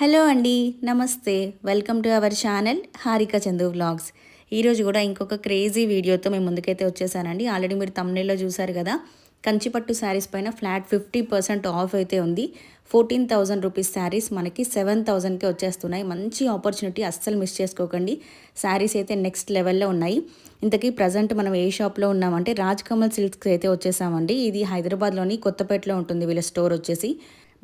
Hello అండి, నమస్తే. Welcome to our channel Harika Chandu vlogs. ఈరోజు కూడా ఇంకొక క్రేజీ వీడియోతో మేము ముందుకైతే వచ్చేసానండి. ఆల్రెడీ మీరు తమ్నెల్లో చూసారు కదా, కంచిపట్టు శారీస్ పైన ఫ్లాట్ 50% ఆఫ్ అయితే ఉంది. 14,000 రూపీస్ శారీస్ మనకి 7,000కే వచ్చేస్తున్నాయి. మంచి ఆపర్చునిటీ, అస్సలు మిస్ చేసుకోకండి. శారీస్ అయితే నెక్స్ట్ లెవెల్లో ఉన్నాయి. ఇంతకీ ప్రజెంట్ మనం ఏ షాప్లో ఉన్నామంటే రాజ్ కమల్ సిల్క్స్ అయితే వచ్చేసామండి. ఇది హైదరాబాద్లోని కొత్తపేటలో ఉంటుంది వీళ్ళ స్టోర్ వచ్చేసి.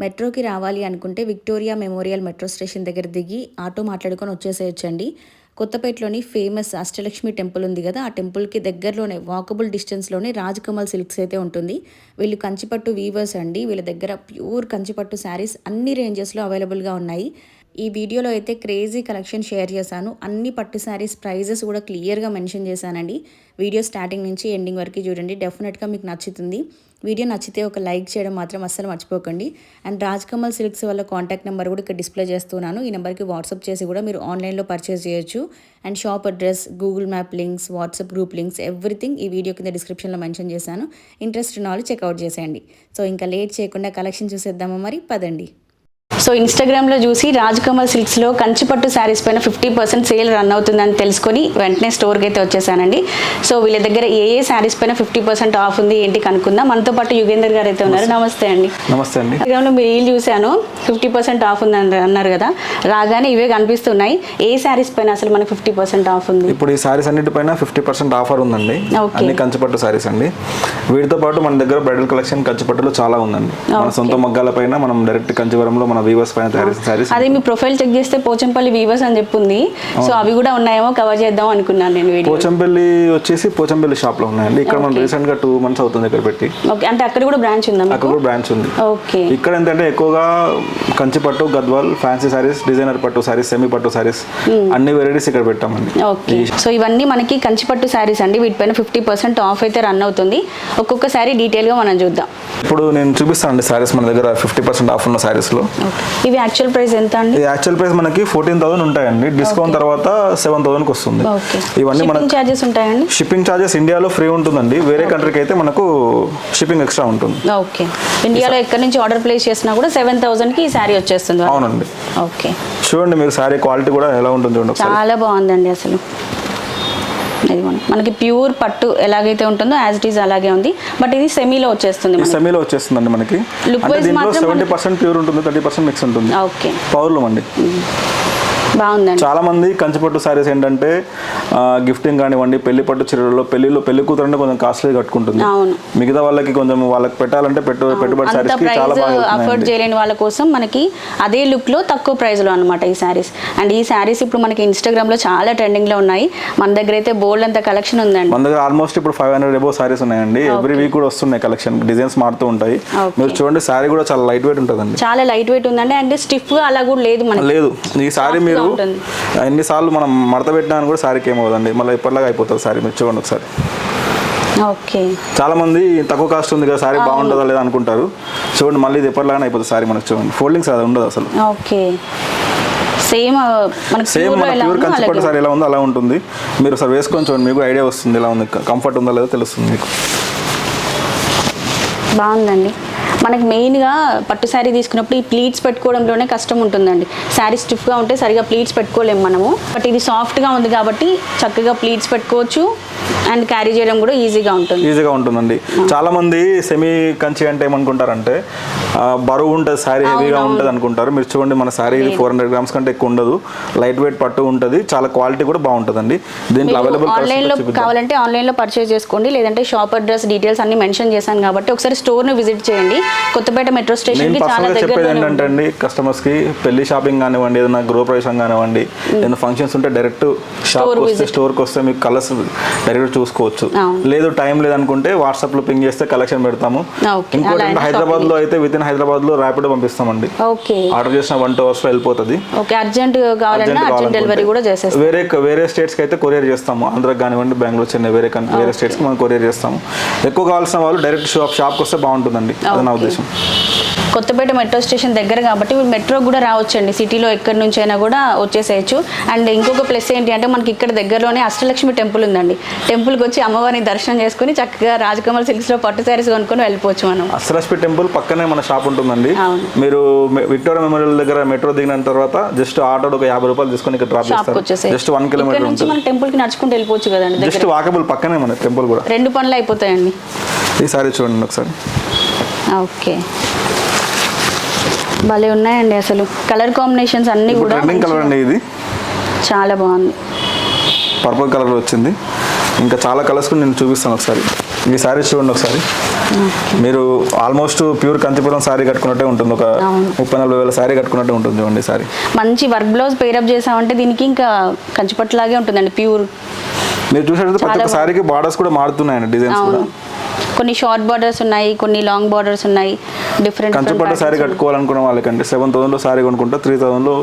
మెట్రోకి రావాలి అనుకుంటే విక్టోరియా మెమోరియల్ మెట్రో స్టేషన్ దగ్గర దిగి ఆటో మాట్లాడుకొని వచ్చేసేయచ్చండి. కొత్తపేటలోని ఫేమస్ అష్టలక్ష్మి టెంపుల్ ఉంది కదా, ఆ టెంపుల్కి దగ్గరలోనే వాకబుల్ డిస్టెన్స్లోనే రాజ్ కమల్ సిల్క్స్ అయితే ఉంటుంది. వీళ్ళు కంచిపట్టు వీవర్స్ అండి. వీళ్ళ దగ్గర ప్యూర్ కంచిపట్టు శారీస్ అన్ని రేంజెస్లో అవైలబుల్గా ఉన్నాయి. ఈ వీడియోలో అయితే క్రేజీ కలెక్షన్ షేర్ చేశాను. అన్ని పట్టు శారీస్ ప్రైజెస్ కూడా క్లియర్గా మెన్షన్ చేశానండి. వీడియో స్టార్టింగ్ నుంచి ఎండింగ్ వరకు చూడండి, డెఫినెట్గా మీకు నచ్చుతుంది. వీడియో నచ్చితే ఒక లైక్ చేయడం మాత్రం అస్సలు మర్చిపోకండి. అండ్ రాజ్ కమల్ సిల్క్స్ వాళ్ళ కాంటాక్ట్ నెంబర్ కూడా ఇక్కడ డిస్ప్లే చేస్తున్నాను. ఈ నెంబర్కి వాట్సాప్ చేసి కూడా మీరు ఆన్లైన్లో పర్చేస్ చేయొచ్చు. And shop address, Google map links, WhatsApp group links, everything ఈ వీడియో కింద డిస్క్రిప్షన్లో మెన్షన్ చేశాను. ఇంట్రెస్ట్ ఉన్న వాళ్ళు చెక్అవుట్ చేసేయండి. సో ఇంకా లేట్ చేయకుండా కలెక్షన్ చూసేద్దామా మరి, పదండి. సో ఇన్స్టాగ్రామ్లో చూసి రాజ్ కమల్ సిల్క్స్లో కంచిపట్టు శారీస్ పైన 50% సేల్ రన్ అవుతుందని తెలుసుకొని వెంటనే స్టోర్కి అయితే వచ్చేసానండి. సో వీళ్ళ దగ్గర ఏ శారీస్ పైన 50% ఆఫ్ ఉంది ఏంటి కనుక్కుందాం. మనతో పాటు యుగేందర్ గారు అయితే ఉన్నారు. నమస్తే అండి. నమస్తే అండి. ఇన్స్టాగ్రామ్లో మీరు రీల్ చూశాను, 50% ఆఫ్ ఉంది అన్నారు కదా, రాగానే ఇవే కనిపిస్తున్నాయి. ఏ శారీస్ పైన అసలు మనకు 50% ఆఫ్ ఉంది? ఇప్పుడు ఈ శారీస్ అన్నిటిపైన 50% ఆఫర్ ఉందండి. అన్ని కంచిపట్టు శారీస్ అండి. వీటితో పాటు మన దగ్గర బ్రైడల్ కలెక్షన్ కంచిపట్టులో చాలా ఉందండి. మన సొంత మగ్గాల పైన మనం డైరెక్ట్ కంచివరంలో మన వీవర్స్ పైన తయారు చేసిన శారీస్. అదే మీ ప్రొఫైల్ చెక్ చేస్తే పోచంపల్లి వీవర్స్ అని చెప్పింది. సో అవి కూడా ఉన్నాయేమో కవర్ చేద్దాం అనుకున్నాను నేను. పోచంపల్లి వచ్చేసి పోచంపల్లి షాప్ లో ఉన్నాయండి. ఇక్కడ మనం రీసెంట్ గా 2 months అవుతుంది ఇక్కడ పెట్టి. ఓకే, అంటే అక్కడ కూడా బ్రాంచ్ ఉందా? అక్కడ కూడా బ్రాంచ్ ఉంది. ఓకే. ఇక్కడ ఏంటంటే ఎక్కువగా కంచిపట్టు, గద్వాల్, ఫ్యాన్సీ శారీస్, డిజైనర్ పట్టు శారీస్, సెమీ పట్టు శారీస్ అన్ని వెరైటీస్ ఇక్కడ పెట్టామండి. ఓకే. సో ఇవన్నీ మనకి కంచిపట్టు శారీస్ అండి. వీటిపైన 50% ఆఫ్ అయితే రన్ అవుతుంది. ఒక్కొక్క శారీ డీటెయిల్ గా మనం చూద్దాం. ఇప్పుడు నేను చూపిస్తానండి శారీస్ మన దగ్గర 50% ఆఫ్ ఉన్న శారీస్ లో. ఇవి యాక్చువల్ ప్రైస్ ఎంత అండి? యాక్చువల్ ప్రైస్ మనకి 14,000 ఉంటాయండి. డిస్కౌంట్ తర్వాత 7,000 కి వస్తుంది. ఇవన్నీ మనకి చార్జెస్ ఉంటాయండి. షిప్పింగ్ చార్జెస్ ఇండియాలో ఫ్రీ ఉంటుందండి. వేరే కంట్రీకి అయితే మనకు షిప్పింగ్ ఎక్స్ట్రా ఉంటుంది. ఓకే. ఇండియాలో ఎక్కడి నుంచి ఆర్డర్ ప్లేస్ చేసినా కూడా 7,000 కి ఈ శారీ వచ్చేస్తుంది. అవునండి. ఓకే. చూడండి మీరు శారీ క్వాలిటీ కూడా ఎలా ఉంటుంది చూడండి. చాలా బాగుందండి అసలు. ఇది మనకి ప్యూర్ పట్టు ఎలాగైతే ఉంటుందో యాజ్ ఇట్ ఈస్ అలాగే ఉంది. బట్ ఇది సెమీలో వచ్చేస్తుంది. సెమీలో వచ్చేస్తుందండి మనకి. అంటే దీంట్లో 70% ప్యూర్ ఉంటుంది, 30% మిక్స్ ఉంటుంది. ఓకే. పౌర్లం అండి. బాగుందండి. చాలా మంది కంచిపట్టు శారీస్ ఏంటంటే గిఫ్టింగ్ కానివ్వండి, పెళ్లి పట్టు చీరలలో పెళ్లి కూతురు అంటే కొంచెం కాస్ట్లీ కట్టుకుంటుంది. మిగతా వాళ్ళకి కొంచెం వాళ్ళకి పెట్టాలంటే పెట్టుబడి శారీస్ కి చాలా బాగా అఫోర్డ్ చేయలేని వాళ్ళ కోసం మనకి అదే లుక్ లో తక్కువ ప్రైస్ లో అన్నమాట ఈ శారీస్. అండ్ ఈ శారీస్ ఇప్పుడు మనకి ఇన్స్టాగ్రామ్ లో చాలా ట్రెండింగ్ లో ఉన్నాయి. మన దగ్గర అయితే బోల్డ్ అంత కలెక్షన్ ఉందండి. మన దగ్గర ఆల్మోస్ట్ ఇప్పుడు 500 అబౌవ్ శారీస్ ఉన్నాయండి. ఎవ్రీ వీక్ కూడా వస్తున్నాయి కలెక్షన్, డిజైన్స్ మారుతూ ఉంటాయి. మీరు చూడండి శారీ కూడా చాలా లైట్ వెయిట్ ఉంటుందండి. చాలా లైట్ వెయిట్ ఉందండి. అండ్ స్టిఫ్ గా అలా కూడా లేదు మనకి. లేదు, ఈ శారీ మీరు ఎన్నిసార్లు మనం మడత పెట్టినా కూడా శారీకి ఏమవుతుందండి, మళ్ళీ ఇప్పటిలాగా అయిపోతుంది శారీ. మీరు చూడండి ఒకసారి. ఓకే. చాలా మంది తక్కువ కాస్ట్ ఉంది కదా శారీ బాగుంటుందా లేదా అనుకుంటారు. చూడండి మళ్ళీ ఇది ఎప్పటిలాగానే అయిపోతుంది శారీ మనకు. చూడండి ఫోల్డింగ్స్ అది ఉండదు అసలు. ఓకే. సేమ్ మన ప్యూర్ కంచిపట్టు సారీ ఎలా ఉందో అలా ఉంటుంది. మీరు సార్ వేసుకొని చూడండి, మీకు ఐడియా వస్తుంది ఎలా ఉంది, కంఫర్ట్ ఉందో లేదో తెలుస్తుంది మీకు. బాగుందండి. మనకి మెయిన్గా పట్టు శారీ తీసుకున్నప్పుడు ఈ ప్లీట్స్ పెట్టుకోవడంలోనే కష్టం ఉంటుందండి. శారీ స్టిఫ్గా ఉంటే సరిగా ప్లీట్స్ పెట్టుకోలేము మనము. బట్ ఇది సాఫ్ట్గా ఉంది కాబట్టి చక్కగా ప్లీట్స్ పెట్టుకోవచ్చు అండ్ క్యారీ చేయడం కూడా ఈజీగా ఉంటుందండి. చాలా మంది సెమీ కంచి అంటే ఏమనుకుంటారంటే బరువు ఉంటుంది, శారీ హెవీగా ఉంటుంది అనుకుంటారు. మీరు చూడండి మన శారీ ఇది 400 grams కంటే ఎక్కువ ఉండదు. లైట్ వెయిట్ పట్టు ఉంటుంది, చాలా క్వాలిటీ కూడా బాగుంటుందండి. దీంట్లో అవైలబుల్ ఆన్లైన్లో కావాలంటే ఆన్లైన్లో పర్చేస్ చేసుకోండి, లేదంటే షాప్ అడ్రస్ డీటెయిల్స్ అన్ని మెన్షన్ చేశాను కాబట్టి ఒకసారి స్టోర్ని విజిట్ చేయండి. కొత్తపేట మెట్రో స్టేషన్ కి చాలా దగ్గరలో. చెప్పేది ఏంటంటే అండి, కస్టమర్స్ కి పెళ్లి షాపింగ్ కానివ్వండి, ఏదైనా గృహప్రవేశం కానివ్వండి, ఏదైనా ఫంక్షన్స్ ఉంటే డైరెక్ట్ స్టోర్కి వస్తే మీకు కలర్స్ డైరెక్ట్ చూసుకోవచ్చు. లేదు టైం లేదనుకుంటే వాట్సాప్ లో పింగ్ చేస్తే కలెక్షన్ పెడతాము. ఇంకోటి హైదరాబాద్ లో అయితే విత్ ఇన్ హైదరాబాద్ లో ర్యాపిడో పంపిస్తామండి. ఆర్డర్ చేసిన 1-2 hours లో వెళ్ళిపోతుంది. వేరే స్టేట్స్ కి అయితే కొరియర్ చేస్తాము. ఆంధ్రాకి కానివ్వండి, బెంగళూరు, చెన్నై, వేరే స్టేట్స్ కి మనం కొరియర్ చేస్తాము. ఎక్కువ కావాల్సిన వాళ్ళు డైరెక్ట్ షాప్కి వస్తే బాగుంటుందండి. అది నా ఉద్దేశం. కొత్తపేట మెట్రో స్టేషన్ దగ్గర కాబట్టి మీరు మెట్రో కూడా రావచ్చండి, సిటీలో ఎక్కడి నుంచి అయినా కూడా వచ్చేసేయచ్చు. అండ్ ఇంకొక ప్లస్ ఏంటి అంటే మనకి ఇక్కడ దగ్గరలోనే అష్టలక్ష్మి టెంపుల్ ఉందండి. టెంపుల్కి వచ్చి అమ్మవారిని దర్శనం చేసుకుని చక్కగా రాజకమల్ సిల్క్స్లో పట్టు శారీస్ కొనుక్కొని వెళ్ళిపోవచ్చు మనం. అష్టలక్ష్మి టెంపుల్ పక్కనే మన షాప్ ఉంటుందండి. మీరు విక్టోరియా మెమోరియల్ దగ్గర మెట్రో దిగిన తర్వాత జస్ట్ ఆటోలో ఒక 50 రూపాయలు తీసుకొని ఇక్కడ డ్రాప్ చేస్తారు. జస్ట్ 1 కిలోమీటర్ నుంచి మన టెంపుల్ కి నడుచుకుంటూ వెళ్ళిపోవచ్చు కదండి, జస్ట్ వాకబుల్ పక్కనే మన టెంపుల్ కూడా. 2 పనులు అయిపోతాయండి. ఈ సారీ చూడండి ఒకసారి. ఓకే, భలే ఉన్నాయండి అసలు కలర్ కాంబినేషన్స్ అన్ని కూడా. ట్రెండింగ్ కలర్ అండి ఇది, చాలా బాగుంది. పర్పుల్ కలర్ వచ్చింది. ఇంకా చాలా కలర్స్ కూడా నేను చూపిస్తాను ఒకసారి. ఈ సారీ చూడండి ఒకసారి. మీరు ఆల్మోస్ట్ ప్యూర్ కంచిపురం సారీ కట్టుకున్నట్టే ఉంటుంది, ఒక 30-40 వేల సారీ కట్టుకున్నట్టే ఉంటుంది చూడండి సారీ. మంచి వర్క్ బ్లౌజ్ పేరప్ చేసామంటే దీనికి ఇంకా కంచిపట్టులాగే ఉంటుందండి ప్యూర్. మీరు చూసినట్టు ప్రతి ఒక్క సారీకి బార్డర్స్ కూడా మారుతున్నాయండి, డిజైన్స్ కూడా. కొన్ని షార్ట్ బార్డర్స్ ఉన్నాయి, కొన్ని లాంగ్ బార్డర్స్ ఉన్నాయి. డిఫరెంట్ కంచిపట్టు సారీ కట్టుకోవాలనుకున్న వాళ్ళకండి 7,000 సారీ కొనుక్కుంటే 3,000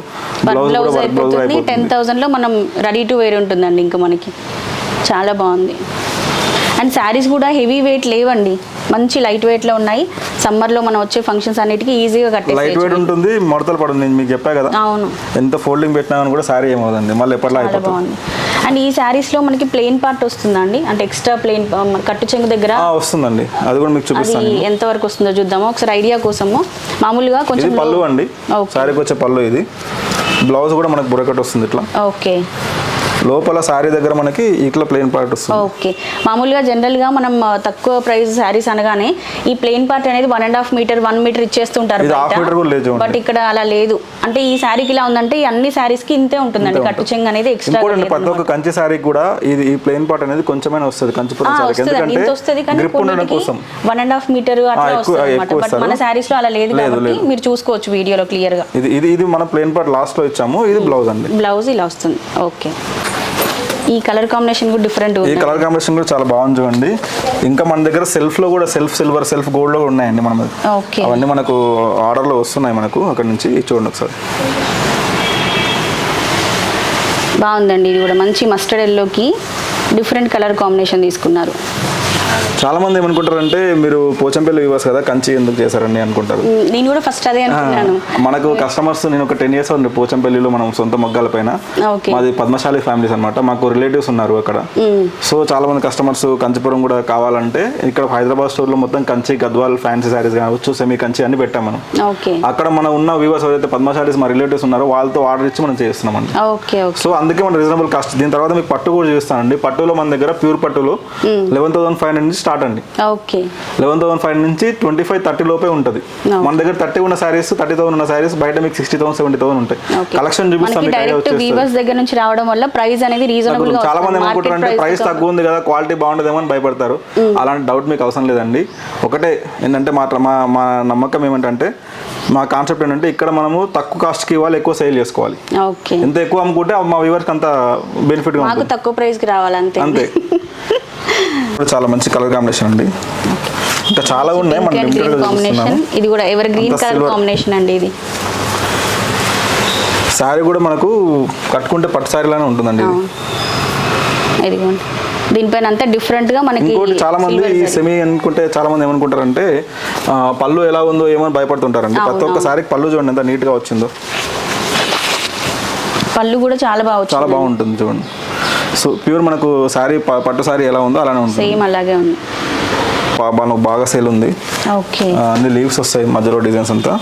బ్లౌజ్ అయిపోతుంది. 10,000 మనం రెడీ టు వేర్ ఉంటుందండి. ఇంకా మనకి చాలా బాగుంది. అండ్ శారీస్ కూడా హెవీ వెయిట్ లేవండి, మంచి లైట్ వెయిట్లో ఉన్నాయి. సమ్మర్లో మనం వచ్చే ఫంక్షన్స్ అన్నిటికీ ఈజీగా కట్టేసి. లైట్ వెయిట్ ఉంటుంది, ముడతలు పడుతుంది. నేను మీకు చెప్పా కదా. అవును, ఎంత ఫోల్డింగ్ పెట్టినా కూడా సారీ ఏమవుతుంది, మళ్ళీ ఎప్పటిలా అయిపోతుంది. అండ్ ఈ శారీస్లో మనకి ప్లెయిన్ పార్ట్ వస్తుందండి, అంటే ఎక్స్ట్రా ప్లెయిన్ కట్టు చెంగు దగ్గర వస్తుందండి. అది కూడా మీకు చూపిస్తాను. అది ఎంత వరకు వస్తుందో చూద్దాము ఒకసారి ఐడియా కోసము. మామూలుగా కొంచెం పళ్ళు అండి, సారీకి వచ్చే పళ్ళు ఇది. బ్లౌజ్ కూడా మనకు బుర్రకట్ వస్తుంది ఇట్లా. ఓకే, లోపల సారీ దగ్గర మనకి ఇట్లా ప్లెయిన్ పార్ట్ వస్తుంది. ఓకే, మామూలుగా జనరల్గా మనం తక్కువ ప్రైస్ శారీస్ అనగానే ఈ ప్లెయిన్ పార్ట్ అనేది 1.5 మీటర్ 1 మీటర్ ఇచ్చేస్తుంటారు, బట్ ఇక్కడ అలా లేదు. అంటే ఈ శారీకి ఇలా ఉందంటే ఈ అన్ని శారీస్ కి ఇంతే ఉంటుందండి, కట్టు చెంగు అనేది ఎక్స్ట్రా. ప్రతి ఒక్క కంచి శారీ కూడా ఇది ఈ ప్లెయిన్ పార్ట్ అనేది కొంచెమైనా వస్తుంది కంచిపురం శారీకి, ఎందుకంటే గ్రిప్ ఉండడం కోసం 1.5 మీటర్ అట్లా వస్తుంది. బట్ మన శారీస్ లో అలా లేదు కాబట్టి మీరు చూసుకోవచ్చు వీడియోలో క్లియర్ గా. ఇది మన ప్లెయిన్ పార్ట్ లాస్ట్ లో ఇచ్చాము. ఇది బ్లౌజ్ అండి, బ్లౌజ్ ఇలా వస్తుంది. ఓకే, ఈ కలర్ కాంబినేషన్ కూడా డిఫరెంట్ ఉంది. ఈ కలర్ కాంబినేషన్ కూడా చాలా బాగుంది చూడండి. ఇంకా మన దగ్గర సెల్ఫ్ లో కూడా సెల్ఫ్ సిల్వర్, సెల్ఫ్ గోల్డ్ లో ఉన్నాయండి మన దగ్గర. అవన్నీ మనకు ఆర్డర్ లో వస్తున్నాయి మనకు అక్కడ నుంచి. చూడండి ఒకసారి, బాగుందండి. ఇది కూడా మంచి మస్టర్డ్ ఎల్లోకి డిఫరెంట్ కలర్ కాంబినేషన్ తీసుకున్నారు. చాలా మంది ఏమనుకుంటారంటే మీరు పోచంపల్లి వ్యూవర్స్ కదా, కంచి ఎందుకు చేశారండి అనుకుంటారు. నేను కూడా ఫస్ట్ అదే అనుకున్నాను. మనకు కస్టమర్స్, నేను ఒక 10 years ఉంది పోచంపల్లిలో, మనం సొంత మొగ్గాల పైన. మాది పద్మశాలి ఫ్యామిలీస్ అనమాట, మాకు రిలేటివ్స్ ఉన్నారు అక్కడ. సో చాలా మంది కస్టమర్స్ కంచిపురం కూడా కావాలంటే ఇక్కడ హైదరాబాద్ స్టోర్ లో మొత్తం కంచి, గద్వాల్, ఫ్యాన్సీ సారీస్ కావచ్చు, సెమీ కంచి అన్ని పెట్టాం మనం. అక్కడ మనం ఉన్న వ్యూవర్స్ ఎవరైతే పద్మశాలీస్ మా రిలేటివ్స్ ఉన్నారో వాళ్ళతో ఆర్డర్ ఇచ్చి మనం చేస్తున్నాం అండి. సో అందుకే మనం రీజనబుల్ కాస్ట్. దీని తర్వాత మీకు పట్టు కూడా చూస్తానండి. పట్టులో మన దగ్గర ప్యూర్ పట్టులో 11,500 నుంచి స్టార్ట్ అండి. 11,500 నుంచి 25-30 లోపే ఉంటుంది. మన దగ్గర 30 ఉన్న సారీస్, 30,000 ఉన్న సారీస్ బయట మీకు 60,000, 70,000 ఉంటాయి. కలెక్షన్ చూపిస్తాను. దగ్గర నుంచి రావడం వల్ల ప్రైస్ అనేది రీజనబుల్ గా. చాలా మంది ఏమనుకుంటారంటే ప్రైస్ తక్కువ ఉంది కదా, క్వాలిటీ బాగుంటుందేమో అని భయపడతారు. అలాంటి డౌట్ మీకు అవసరం లేదండి. ఒకటే ఏంటంటే మా నమ్మకం ఏమంటే, మా కాన్సెప్ట్ ఏంటంటే ఇక్కడ మనము తక్కువ కాస్ట్కి ఇవ్వాలి, ఎక్కువ సేల్ చేసుకోవాలి. ఎంత ఎక్కువ అమ్ముకుంటే మా వ్యూవర్స్కి అంత బెనిఫిట్ గా ఉంటుంది. తక్కువ ప్రైస్ కి రావాలి అంతే. చాలా మంచి కలర్ కాంబినేషన్ అండి, ఇంకా చాలా ఉన్నాయి. ఇది కూడా ఎవర్ గ్రీన్ కలర్ కాంబినేషన్ అండి. ఇది సారీ కూడా మనకు కట్టుకుంటే పట్టు సారీ లానే ఉంటుందండి. ఇది దీనిపైన అంతా డిఫరెంట్ గా మనకి. చాలా మంది ఈ సెమీ అనుకుంటే చాలా మంది ఏమనుకుంటారంటే పళ్ళు ఎలా ఉందో ఏమని భయపడుతుంటారండి. ప్రతి ఒక్క సారీకి పళ్ళు చూడండి ఎంత నీట్ గా వచ్చిందో. పళ్ళు కూడా చాలా బాగుంటుంది చూడండి. సో ప్యూర్ మనకు సారీ, పట్టు సారీ ఎలా ఉందో అలానే ఉంటుంది, సేమ్ అలాగే ఉంది. బాగా సేల్ ఉంది. అన్ని లీవ్స్ వస్తాయి మధ్యలో, డిజైన్స్ అంతా.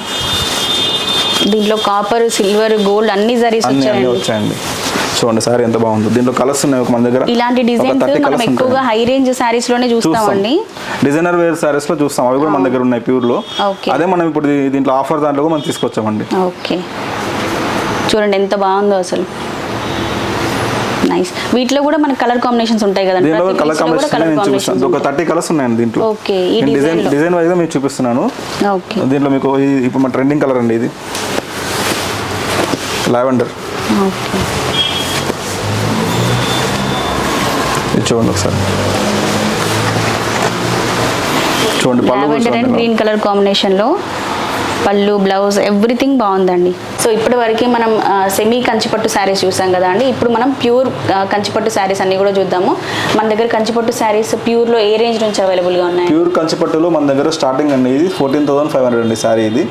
దీంట్లో కాపర్, సిల్వర్, గోల్డ్ అన్ని జరీస్ వచ్చాయండి. చూడండి సారీ ఎంత బాగుంది. దీంట్లో కలర్స్ ఉన్నాయి మన దగ్గర. ఇలాంటి డిజైన్స్ మనం ఎక్కువగా హై రేంజ్ సారీస్ లోనే చూస్తామండి. డిజైనర్ వేర్ సారీస్ లో చూస్తాం, అవి కూడా మన దగ్గర ఉన్నాయి ప్యూర్ లో. అదే మనం ఇప్పుడు దీంట్లో ఆఫర్ దాంట్లో మనం తీసుకొచ్చామండి. ఓకే, చూడండి ఎంత బాగుందో అసలు. నైస్. వీటిలో కూడా మనకి కలర్ కాంబినేషన్స్ ఉంటాయి కదండి. దీంట్లో కలర్ కాంబినేషన్ ఒక 30 కలర్స్ ఉన్నాయండి దీంట్లో. ఓకే, ఈ డిజైన్ వైజ్ గా మీకు చూపిస్తున్నాను. ఓకే, దీంట్లో మీకు ఇప్పుడు మన ట్రెండింగ్ కలర్ అండి ఇది లావెండర్. ఓకే, ఇది చూడండి ఒకసారి. చూడండి పళ్ళు lavender and green colour combination లో పళ్ళు, బ్లౌజ్ ఎవ్రీథింగ్ బాగుందండి. సో ఇప్పటి వరకు మనం సెమీ కంచిపట్టు శారీస్ చూసాం కదా అండి. ఇప్పుడు మనం ప్యూర్ కంచిపట్టు శారీస్ అన్ని కూడా చూద్దాము. మన దగ్గర కంచిపట్టు శారీస్ ప్యూర్లో ఏ రేంజ్ నుంచి అవైలబుల్గా ఉన్నాయి? ప్యూర్ కంచిపట్టులో మన దగ్గర స్టార్టింగ్ అండి ఇది 14,500 అండి శారీ. ఇది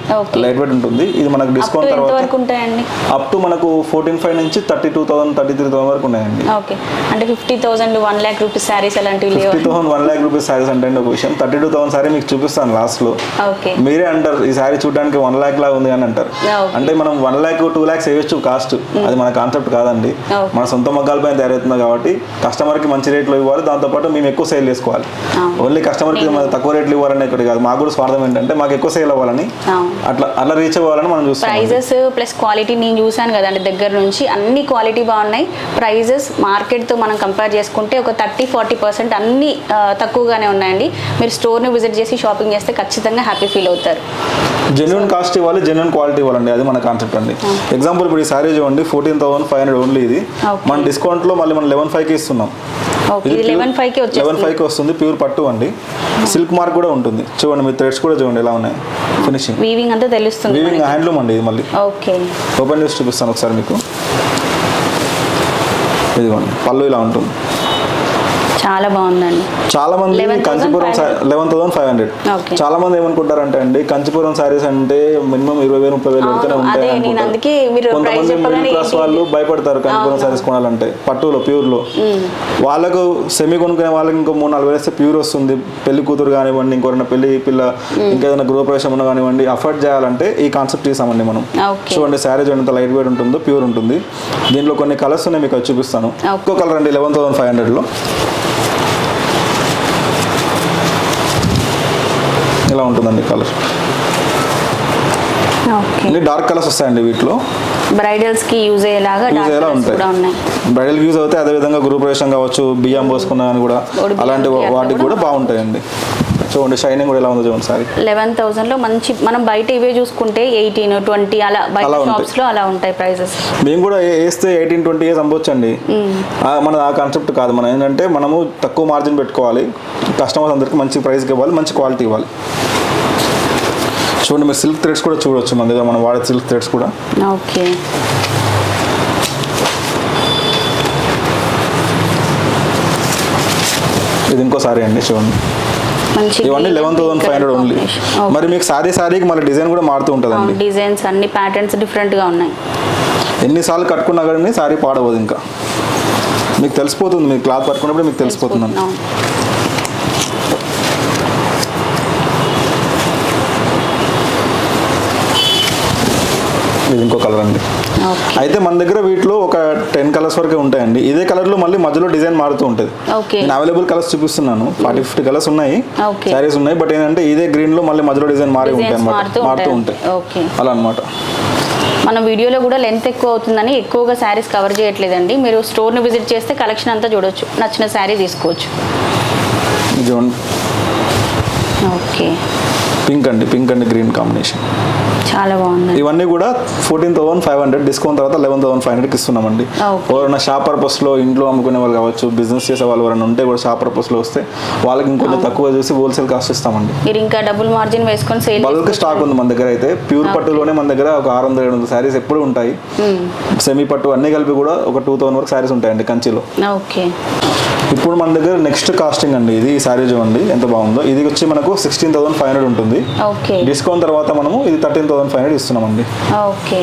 లైట్ వెయిట్ ఉంటుంది. ఇది మనకు డిస్కౌంట్ తర్వాత వరకు ఉంటాయండి. అప్ టు మనకు 14,500 నుంచి 32,000 33,000 వరకు ఉన్నాయండి. ఓకే, అంటే 50,000 1 lakh రూపీస్ శారీస్ అలాంటివి లేవు. 50,000 1 lakh రూపీస్ శారీస్ అంటే ఒక విషయం. 32,000 శారీ మీకు చూపిస్తాను లాస్ట్ లో. ఓకే, మీరే అంటారు ఈ శారీ చూడడానికి 1 lakh లాగా ఉంది అని అంటారు. అంటే మనం 1 lakh 2 lakhs వేయచ్చు కాస్ట్. అది మన కాన్సెప్ట్ కాదండి. మన సొంత మగ్గాల పైన తయారవుతుంది కాబట్టి కస్టమర్ కి మంచి రేట్లో ఇవ్వాలి. దాంతో పాటు మేము ఎక్కువ సేల్ చేసుకోవాలి. ఓన్లీ కస్టమర్ కి తక్కువ రేట్లు ఇవ్వాలని ఒకటి కాదు. మాకు కూడా స్వార్థం ఏంటంటే మాకు ఎక్కువ సేల్ అవ్వాలని, అట్లా రీచ్ అవ్వాలని మనం చూస్తాం. ప్రైజెస్ ప్లస్ క్వాలిటీ నేను చూసాను కదండి దగ్గర నుంచి, అన్ని క్వాలిటీ బాగున్నాయి. ప్రైజెస్ మార్కెట్ తో మనం కంపేర్ చేసుకుంటే ఒక 30-40% అన్ని తక్కువగానే ఉన్నాయండి. మీరు స్టోర్ని విజిట్ చేసి షాపింగ్ చేస్తే ఖచ్చితంగా హ్యాపీ ఫీల్ అవుతారు. జెన్యున్ కాస్ట్ ఇవ్వాలి, జెన్యున్ క్వాలిటీ ఇవ్వాలండి. అది మన కాన్సెప్ట్ అండి. ఎగ్జాంపుల్ ఇప్పుడు ఈ శారీ చూడండి 14,500 ఓన్లీ. ఇది మన డిస్కౌంట్ లో మళ్ళీ మనం 11,500 ఇస్తున్నాం. 11,500 వస్తుంది. ప్యూర్ పట్టు అండి. సిల్క్ మార్క్ కూడా ఉంటుంది. చూడండి మీ థ్రెడ్స్ కూడా చూడండి ఎలా ఉన్నాయి. ఫినిషింగ్ వీవింగ్ అంతా తెలుస్తుంది. వీవింగ్ హ్యాండ్లూమ్ అండి ఇది. మళ్ళీ ఓకే, ఓపెన్ చేసి చూపిస్తాను ఒకసారి మీకు. ఇదిగోండి పళ్ళు ఇలా ఉంటుంది. చాలా బాగుందండి. చాలా మంది కంచిపురం 11,500. చాలా మంది ఏమనుకుంటారంటే అండి కంచిపురం శారీస్ అంటే మినిమం 20,000-30,000 పెడితేనే ఉంటాయి అనుకుంటారు. కొంతమంది మిడిల్ క్లాస్ వాళ్ళు భయపడతారు కంచిపురం శారీస్ కొనాలంటే. పట్టులో ప్యూర్ లో వాళ్ళకు సెమీ కొనుక్కునే వాళ్ళకి ఇంకో 3-4 వేస్తే ప్యూర్ వస్తుంది. పెళ్లి కూతురు కానివ్వండి, ఇంకొకరైనా పెళ్లి పిల్ల, ఇంకేదైనా గృహప్రవేశం ఉన్న కానివ్వండి, అఫోర్డ్ చేయాలంటే ఈ కాన్సెప్ట్ తీసామండి మనం. చూడండి శారీ చూడండి లైట్ వెయిట్ ఉంటుందో, ప్యూర్ ఉంటుంది. దీంట్లో కొన్ని కలర్స్ ఉన్నాయి మీకు చూపిస్తాను. ఒక్కో కలర్ అండి 11,500 లో ఇలా ఉంటుందండి కలర్. డార్క్ కలర్స్ వస్తాయండి వీటిలో. బ్రైడల్స్ కి యూజ్ అయ్యేలాగా ఉంటాయి. బ్రైడల్ యూజ్ అవుతాయి. అదే విధంగా గృహప్రవేశం కావచ్చు, బియ్యం పోసుకున్నా అని కూడా అలాంటి వాటికి కూడా బాగుంటాయండి. చూడండి షైనింగ్ కూడా ఎలా ఉందో చూడండి సారీ. 11,000 లో మంచి, మనం బయట ఇవే చూసుకుంటే 18-20 అలా బయట షాప్స్ లో అలా ఉంటాయి ప్రైసెస్. మేము కూడా వేస్తే 18-20 ఇయర్స్ అమ్మొచ్చండి. మన ఆ కాన్సెప్ట్ కాదు. మనం ఏంటంటే మనము తక్కువ మార్జిన్ పెట్టుకోవాలి. కస్టమర్స్ అందరికి మంచి ప్రైస్కి ఇవ్వాలి, మంచి క్వాలిటీ ఇవ్వాలి. చూడండి మీరు సిల్క్ థ్రెడ్స్ కూడా చూడవచ్చు మన దగ్గర. మనం వాడే సిల్క్ థ్రెడ్స్ కూడా. ఓకే, ఇది ఇంకో సారీ అండి చూడండి. ఇవన్నీ 11,500 ఓన్లీ. మరి మీకు సారీకి మళ్ళీ డిజైన్ కూడా మారుతూ ఉంటుందండి. డిజైన్స్ అన్ని ప్యాటర్న్స్ డిఫరెంట్ గా ఉన్నాయి. ఎన్నిసార్లు కట్టుకున్నా కానీ సారీ పాడవదు. ఇంకా మీకు తెలిసిపోతుంది. మీరు క్లాత్ పట్టుకున్నప్పుడు మీకు తెలిసిపోతుందండి. ఇది ఇంకో కలర్ అండి. అయితే మన దగ్గర వీటిలో ఒక 10 కలర్స్ వరకే ఉంటాయండి. ఇదే కలర్ లో మళ్ళీ మధ్యలో డిజైన్ మారుతూ ఉంటుంది. నేను అవైలబుల్ కలర్స్ చూపిస్తున్నాను. 40-50 కలర్స్ ఉన్నాయి, సారీస్ ఉన్నాయి. బట్ ఏంటంటే ఇదే గ్రీన్ లో మళ్ళీ మధ్యలో డిజైన్ మారి ఉంటాయి అన్నమాట, మారుతూ ఉంటాయి అలా అన్నమాట. మన వీడియోలో కూడా లెంత్ ఎక్కువ అవుతుందని ఎక్కువగా శారీస్ కవర్ చేయట్లేదండి. మీరు స్టోర్ని విజిట్ చేస్తే కలెక్షన్ అంతా చూడొచ్చు, నచ్చిన శారీ తీసుకోవచ్చు. ఓకే, పింక్ అండి గ్రీన్ కాంబినేషన్ చాలా బాగుంది. ఇవన్నీ కూడా 14,500 డిస్కౌంట్ తర్వాత 11,500కి ఇస్తున్నామండి. ఎవరైనా షాప్ పర్పస్ లో ఇంట్లో అమ్ముకునే వాళ్ళు కావచ్చు, బిజినెస్ చేసే వాళ్ళు ఎవరైనా ఉంటే కూడా షాప్ పర్పస్ లో వస్తే వాళ్ళకి ఇంకొంచెం తక్కువ చూసి హోల్సేల్ కాస్ట్ ఇస్తామండి. మీరు ఇంకా డబుల్ మార్జిన్ వేసుకొని సేల్. బల్క్ స్టాక్ ఉంది మన దగ్గర. అయితే ప్యూర్ పట్టులోనే మన దగ్గర ఒక 600-700 శారీస్ ఎప్పుడు ఉంటాయి. సెమీ పట్టు అన్ని కలిపి కూడా ఒక 2,000 వరకు శారీస్ ఉంటాయండి కంచిలో. ఓకే, ఇప్పుడు మన దగ్గర నెక్స్ట్ కాస్టింగ్ అండి. ఇది ఈ శారీ చూడండి ఎంత బాగుందో. ఇది వచ్చి మనకు 16,500 ఉంటుంది. డిస్కౌంట్ తర్వాత మనము ఇది 13,500 ఇస్తున్నామండి. ఓకే,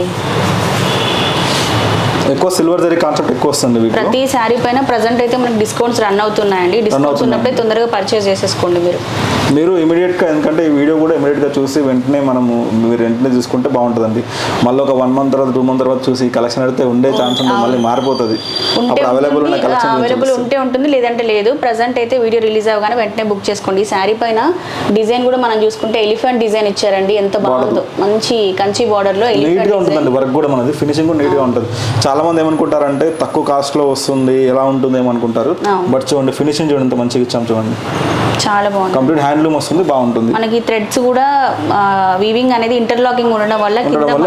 ఎక్కువ సిల్వర్ జరీ కాన్సెప్ట్ ఎక్కువ వస్తుంది. ప్రతి శారీ పైన ప్రెజెంట్ అయితే మనకి డిస్కౌంట్స్ రన్ అవుతున్నాయండి. డిస్కౌంట్స్ ఉన్నప్పుడే తొందరగా పర్చేస్ చేసేసుకోండి మీరు ఇమీడియట్ గా. ఎందుకంటే ఈ వీడియో కూడా ఇమీడియట్ గా చూసి వెంటనే మీరు వెంటనే చూసుకుంటే బాగుంటుందండి. మళ్ళీ ఒక 1 month తర్వాత 2 months తర్వాత చూసి కలెక్షన్ అడిగితే ఉండే ఛాన్స్ ఉంటుంది, మళ్ళీ మారిపోతుంది. అప్పుడు అవైలబుల్ ఉన్న కలెక్షన్ ఉంటుంది, లేదంటే లేదు. ప్రెజెంట్ అయితే వీడియో రిలీజ్ అవగానే వెంటనే బుక్ చేసుకోండి. ఈ శారీ పైన డిజైన్ కూడా మనం చూసుకుంటే ఎలిఫెంట్ డిజైన్ ఇచ్చారండి. ఎంత బాగుందో, మంచి కంచి బార్డర్ లో నీట్ గా ఉంటుందండి. వర్క్ కూడా మనది ఫినిషింగ్ కూడా నీట్ గా ఉంటుంది. చాలా మంది ఏమనుకుంటారంటే తక్కువ కాస్ట్ లో వస్తుంది, ఎలా ఉంటుంది ఏమనుకుంటారు. బట్ చూడండి ఫినిషింగ్ చూడండి ఎంత మంచిగా ఇచ్చాం చూడండి. చాలా బాగుంది. కంప్లీట్ హ్యాండ్లూమ్ వస్తుంది, బాగుంటుంది. మనకి థ్రెడ్స్ కూడా వీవింగ్ అనేది ఇంటర్లాకింగ్ ఉండడం వల్ల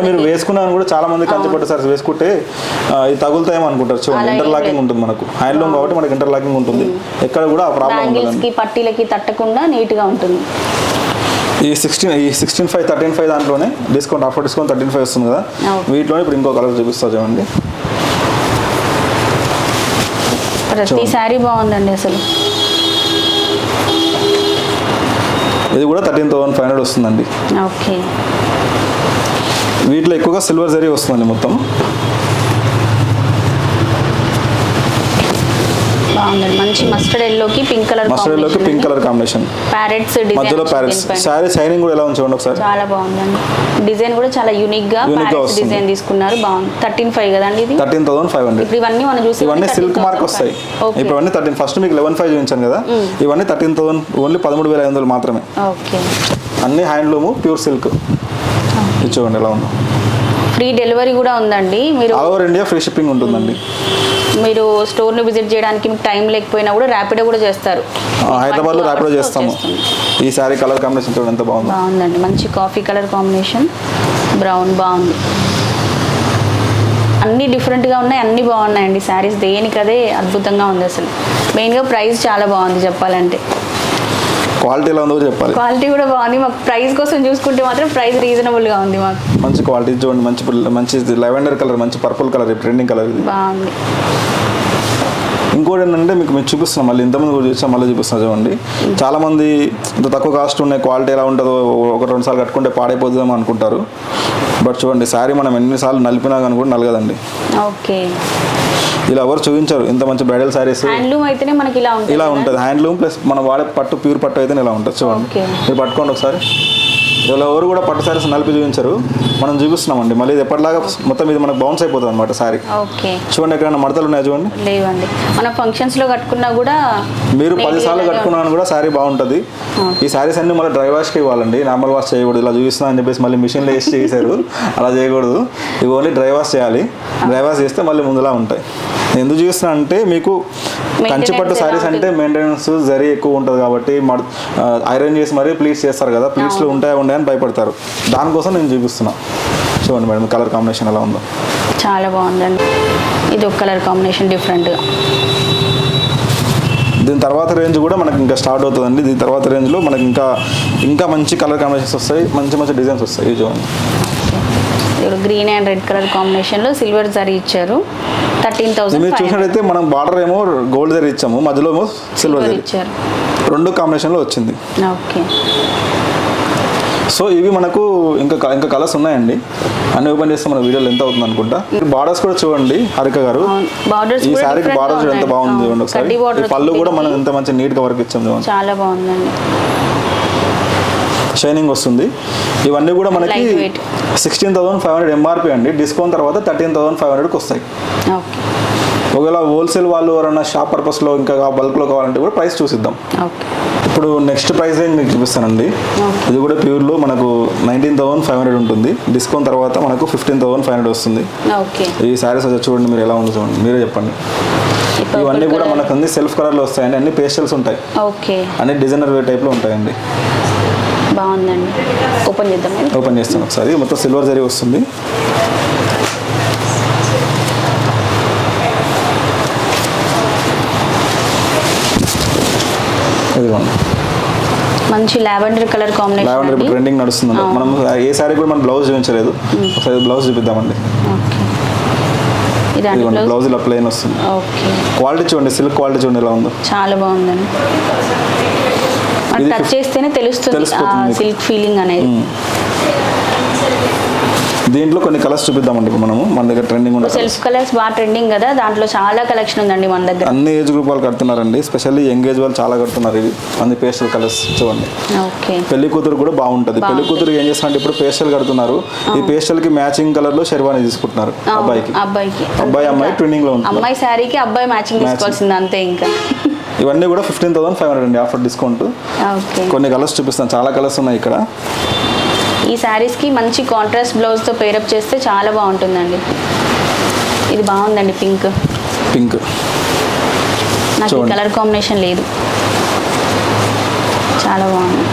మీరు వేసుకున్నాను కూడా చాలా మంది కంచిపట్టు సారీస్ వేసుకుంటే ఇది తగులుతాయేమో అనుకుంటారు. చూడండి ఇంటర్లాకింగ్ ఉంటుంది మనకు. హ్యాండ్లూమ్ కాబట్టి మనకి ఇంటర్లాకింగ్ ఉంటుంది. ఎక్కడ కూడా ఆ ప్రాబ్లం ఉండదు. పట్టీలకి తట్టకుండా నీట్ గా ఉంటుంది. ఈ 16.5 13.5 దాంట్లోనే డిస్కౌంట్ ఆఫర్ డిస్కౌంట్ 13.5 వస్తుంది కదా, వీటిలోనే ఇప్పుడు ఇంకో కలర్ చూపిస్తా చూడండి. ప్రతి శారీ బాగుందండి అసలు. ఇది కూడా 13,500 వస్తుందండి. ఓకే. వీటిలో ఎక్కువగా సిల్వర్ జరీ వస్తుందండి మొత్తం. బాగుందండి. మంచి మస్టర్డ్ ఎల్లోకి పింక్ కలర్ కాంబినేషన్. ప్యారెట్స్ మధ్యలో ప్యారెట్స్. శారీ షైనింగ్ కూడా ఎలా ఉంది చూడండి ఒకసారి. చాలా బాగుందండి. డిజైన్ కూడా చాలా యూనిక్ గా ప్యారెట్స్ డిజైన్ తీసుకున్నారు. బాగుంది. 13.5 కదండి ఇది. 13,500. ఇప్పుడు ఇవన్నీ మనం చూసి ఇవన్నీ సిల్క్ మార్క్ వస్తాయి. ఇప్పుడు ఇవన్నీ 13. ఫస్ట్ మీకు 11.5 చూపించాను కదా, ఇవన్నీ 13,000 ఓన్లీ 13,500 మాత్రమే. ఓకే. అన్ని హ్యాండ్లూమ్ ప్యూర్ సిల్క్. ఇది చూడండి ఎలా ఉందో. ఫ్రీ డెలివరీ కూడా ఉందండి. మీరు all over India free shipping ఉంటుందండి. మీరు స్టోర్ను విజిట్ చేయడానికి మీకు టైం లేకపోయినా కూడా ర్యాపిడో కూడా చేస్తారు. హైదరాబాద్లో ర్యాపిడో చేస్తాము. ఈ సారీ కలర్ కాంబినేషన్ చూడండి ఎంత బాగుంది. బాగుందండి. మంచి కాఫీ కలర్ కాంబినేషన్, బ్రౌన్ బాగుంది. అన్నీ డిఫరెంట్గా ఉన్నాయి, అన్నీ బాగున్నాయండి శారీస్. దేనికదే అద్భుతంగా ఉంది అసలు. మెయిన్గా ప్రైస్ చాలా బాగుంది చెప్పాలంటే. క్వాలిటీ ఎలా ఉందో చెప్పాలి. క్వాలిటీ కూడా బాగుంది. మాకు ప్రైస్ కోసం చూసుకుంటే మాత్రం ప్రైస్ రీజనబుల్గా ఉంది మాకు. మంచి క్వాలిటీ చూడండి. మంచి లెవెండర్ కలర్, మంచి పర్పుల్ కలర్, ట్రెండింగ్ కలర్ ఇది బాగుంది. ఇంకోటి ఏంటంటే మీకు చూపిస్తున్నాం, మళ్ళీ ఇంతమంది కూడా చూస్తాం, మళ్ళీ చూపిస్తున్నాం చూడండి. చాలా మంది ఇంత తక్కువ కాస్ట్ ఉన్నాయి, క్వాలిటీ ఎలా ఉంటుందో 1-2 సార్లు కట్టుకుంటే పాడైపోతుందేమో అనుకుంటారు. బట్ చూడండి శారీ మనం ఎన్నిసార్లు నలిపినా కానీ కూడా నలగదండి. ఓకే. ఇలా ఎవరు చూపించారు ఇంత మంచి బ్రైడల్ శారీస్. హ్యాండ్లూమ్ అయితేనే మనకి ఇలా ఉంటుంది. హ్యాండ్లూమ్ ప్లస్ మనం వాడే పట్టు, ప్యూర్ పట్టు అయితేనే ఇలా ఉంటుంది చూడండి. మీరు పట్టుకోండి ఒకసారి. ఇలా ఎవరు కూడా పట్టు శారీస్ నలిపి చూపించారు, మనం చూపిస్తున్నామండి. మళ్ళీ ఇది ఎప్పటిలాగా మొత్తం ఇది మనకు బౌన్స్ అయిపోతుంది అనమాట శారీ. చూడండి ఎక్కడైనా మడతలు ఉన్నాయా చూడండి. లేవండి. మన ఫంక్షన్స్ లో కట్టుకున్నా కూడా, మీరు 10 సార్లు కట్టుకున్నా కూడా శారీ బాగుంటుంది. ఈ శారీస్ అన్ని మళ్ళీ డ్రై వాష్కి ఇవ్వాలండి, నార్మల్ వాష్ చేయకూడదు. ఇలా చూపిస్తున్నా అని చెప్పేసి మళ్ళీ మిషన్లో వేసి చేశారు, అలా చేయకూడదు. ఇవి ఓన్లీ డ్రై వాష్ చేయాలి. డ్రై వాష్ చేస్తే మళ్ళీ ముందులా ఉంటాయి. ఎందుకు చూస్తున్నా అంటే మీకు కంచిపట్టు శారీస్ అంటే మెయింటెనెన్స్ జరీ ఎక్కువ ఉంటుంది కాబట్టి ఐరన్ చేసి మరీ ప్లీట్స్ చేస్తారు కదా, ప్లీట్స్లో ఉంటాయని భయపడతారు. దానికోసం నేను చూపిస్తున్నా. చూడండి మేడం కలర్ కాంబినేషన్ ఎలా ఉందో. చాలా బాగుందండి. ఇది ఒక కలర్ కాంబినేషన్ డిఫరెంట్గా. దీని తర్వాత రేంజ్ కూడా మనకి ఇంకా స్టార్ట్ అవుతుందండి. దీని తర్వాత రేంజ్లో మనకి ఇంకా మంచి కలర్ కాంబినేషన్స్ వస్తాయి, మంచి డిజైన్స్ వస్తాయి. ఇది చూడండి. గ్రీన్ అండ్ రెడ్ కలర్ కాంబినేషన్లో సిల్వర్ జరీ ఇచ్చారు. 13,000. మీరు చూసినట్టయితే మనం బార్డర్ ఏమో గోల్డ్ జరీ ఇచ్చాము, మధ్యలో ఏమో సిల్వర్ జరీ ఇచ్చారు. 2 కాంబినేషన్లో వచ్చింది. ఓకే. సో ఇవి మనకు ఇంకా కలర్స్ ఉన్నాయండి. అన్ని ఓపెన్ చేస్తే మన వీడియోలో ఎంత అవుతుంది అనుకుంటా. బార్డర్స్ కూడా చూడండి హారిక గారు. ఈ శారీకి బార్డర్ ఎంత బాగుంది చూడండి ఒకసారి. ఈ పళ్ళు కూడా మనం ఎంత మంచి నీట్గా వర్క్ ఇచ్చాము చూడండి. చాలా బాగుందండి. షైనింగ్ వస్తుంది. ఇవన్నీ కూడా మనకి 16,500 ఎంఆర్పి అండి. డిస్కౌంట్ తర్వాత 13,500కి వస్తాయి. ఒకవేళ హోల్సేల్ వాళ్ళు ఎవరైనా షాప్ పర్పస్లో ఇంకా బల్క్లో కావాలంటే కూడా ప్రైస్ చూసిద్దాం. ఇప్పుడు నెక్స్ట్ ప్రైస్ రేంజ్ మీకు చూపిస్తానండి. ఇది కూడా ప్యూర్లో మనకు 19,500 ఉంటుంది. డిస్కౌంట్ తర్వాత మనకు 15,500 వస్తుంది. ఈ శారీస్ వచ్చి చూడండి మీరు ఎలా ఉందో చూడండి, మీరే చెప్పండి. ఇవన్నీ కూడా మనకు అన్ని సెల్ఫ్ కలర్లో వస్తాయండి, అన్ని పేస్టల్స్ ఉంటాయి, అన్ని డిజైనర్ వేర్ టైప్లో ఉంటాయండి. బాగుందండి. ఓపెన్ చేస్తాను ఒకసారి. మొత్తం సిల్వర్ జరీ వస్తుంది. ఇదిగోండి మంచి lavender colour combination. Lavender trending నడుస్తుంది. మనం ఏ సారీ కూడా మనం బ్లౌజ్ చూపించలేదు, ఒకసారి బ్లౌజ్ చూపిద్దామండి. ఇదిగోండి బ్లౌజ్ ఇలా ప్లెయిన్ వస్తుంది. క్వాలిటీ చూడండి, సిల్క్ క్వాలిటీ చూడండి ఎలా ఉందో. చాలా బాగుందండి. టచ్ చేస్తేనే తెలుస్తుంది సిల్క్ ఫీలింగ్ అనేది. దీంట్లో కొన్ని కలర్స్ చూపిద్దామండి. మనము మన దగ్గర ట్రెండింగ్ ఉన్న సెల్ఫ్ కలర్స్ బాగా ట్రెండింగ్ కదా, దాంట్లో చాలా కలెక్షన్ ఉందండి మన దగ్గర. అన్ని ఏజ్ గ్రూప్ వాళ్ళు కడుతున్నారండి, స్పెషల్లీ యంగ్ ఏజ్ వాళ్ళు చాలా కడుతున్నారు. ఇవి అన్ని పేస్టల్ కలర్స్ చూడండి. పెళ్లి కూతురు కూడా బాగుంటుంది. పెళ్లి కూతురు ఏం చేస్తారంటే ఇప్పుడు పేస్టల్ కడుతున్నారు. ఈ పేస్టల్ కి మ్యాచింగ్ కలర్ లో షెర్వానీ తీసుకుంటున్నారు. అబ్బాయి అమ్మాయి ట్రెండింగ్ లో ఉంటుంది. అమ్మాయి శారీకి అబ్బాయి మ్యాచింగ్ తీసుకోవాల్సింది అంతే. ఇంకా ఇవన్నీ కూడా 15,500 అండి ఆఫర్ డిస్కౌంట్. కొన్ని కలర్స్ చూపిస్తాను, చాలా కలర్స్ ఉన్నాయి ఇక్కడ. ఈ శారీస్కి మంచి కాంట్రాస్ట్ బ్లౌజ్తో పేరప్ చేస్తే చాలా బాగుంటుందండి. ఇది బాగుందండి, పింక్. నాకు ఈ కలర్ కాంబినేషన్ లేదు. చాలా బాగుంది.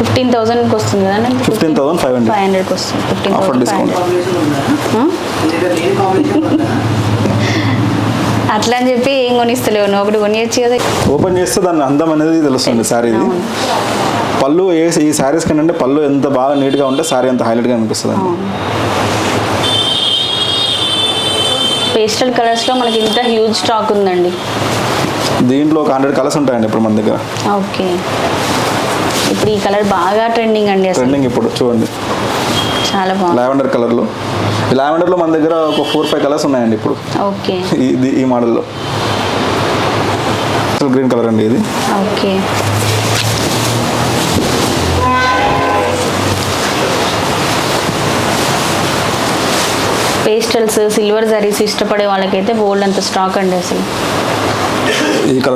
15,000కి వస్తుంది కదండి. 15,500కి వస్తుంది. Offer discount. అట్లా అని చెప్పి ఏం కొనిస్తలేవు, నువ్వు ఒకటి కొనియచ్చు కదా. ఓపెన్ చేస్తే దాని అందం అనేది తెలుస్తుంది శారీది. పళ్ళు ఈ శారీస్ కంటే పళ్ళు ఎంత బాగా నీట్గా ఉంటే శారీ అంత హైలైట్గా అనిపిస్తుంది అండి. పేస్టల్ కలర్స్లో మనకి ఇంత హ్యూజ్ స్టాక్ ఉందండి. దీంట్లో ఒక 100 కలర్స్ ఉంటాయండి ఇప్పుడు మన దగ్గర. ఓకే, ఇప్పుడు ఈ కలర్ బాగా ట్రెండింగ్ అండి. ట్రెండింగ్ ఇప్పుడు చూడండి, చాలా బాగుంది. లావెండర్ కలర్లో, ఈ లావెండర్లో మన దగ్గర ఒక 4-5 కలర్స్ ఉన్నాయండి ఇప్పుడు. ఓకే, ఈ మోడల్లో గ్రీన్ కలర్ అండి ఇది. ఓకే, పేస్టల్స్ సిల్వర్ జరీస్ ఇష్టపడే వాళ్ళకైతే బోల్డ్ అంత స్టాక్ అండి. అసలు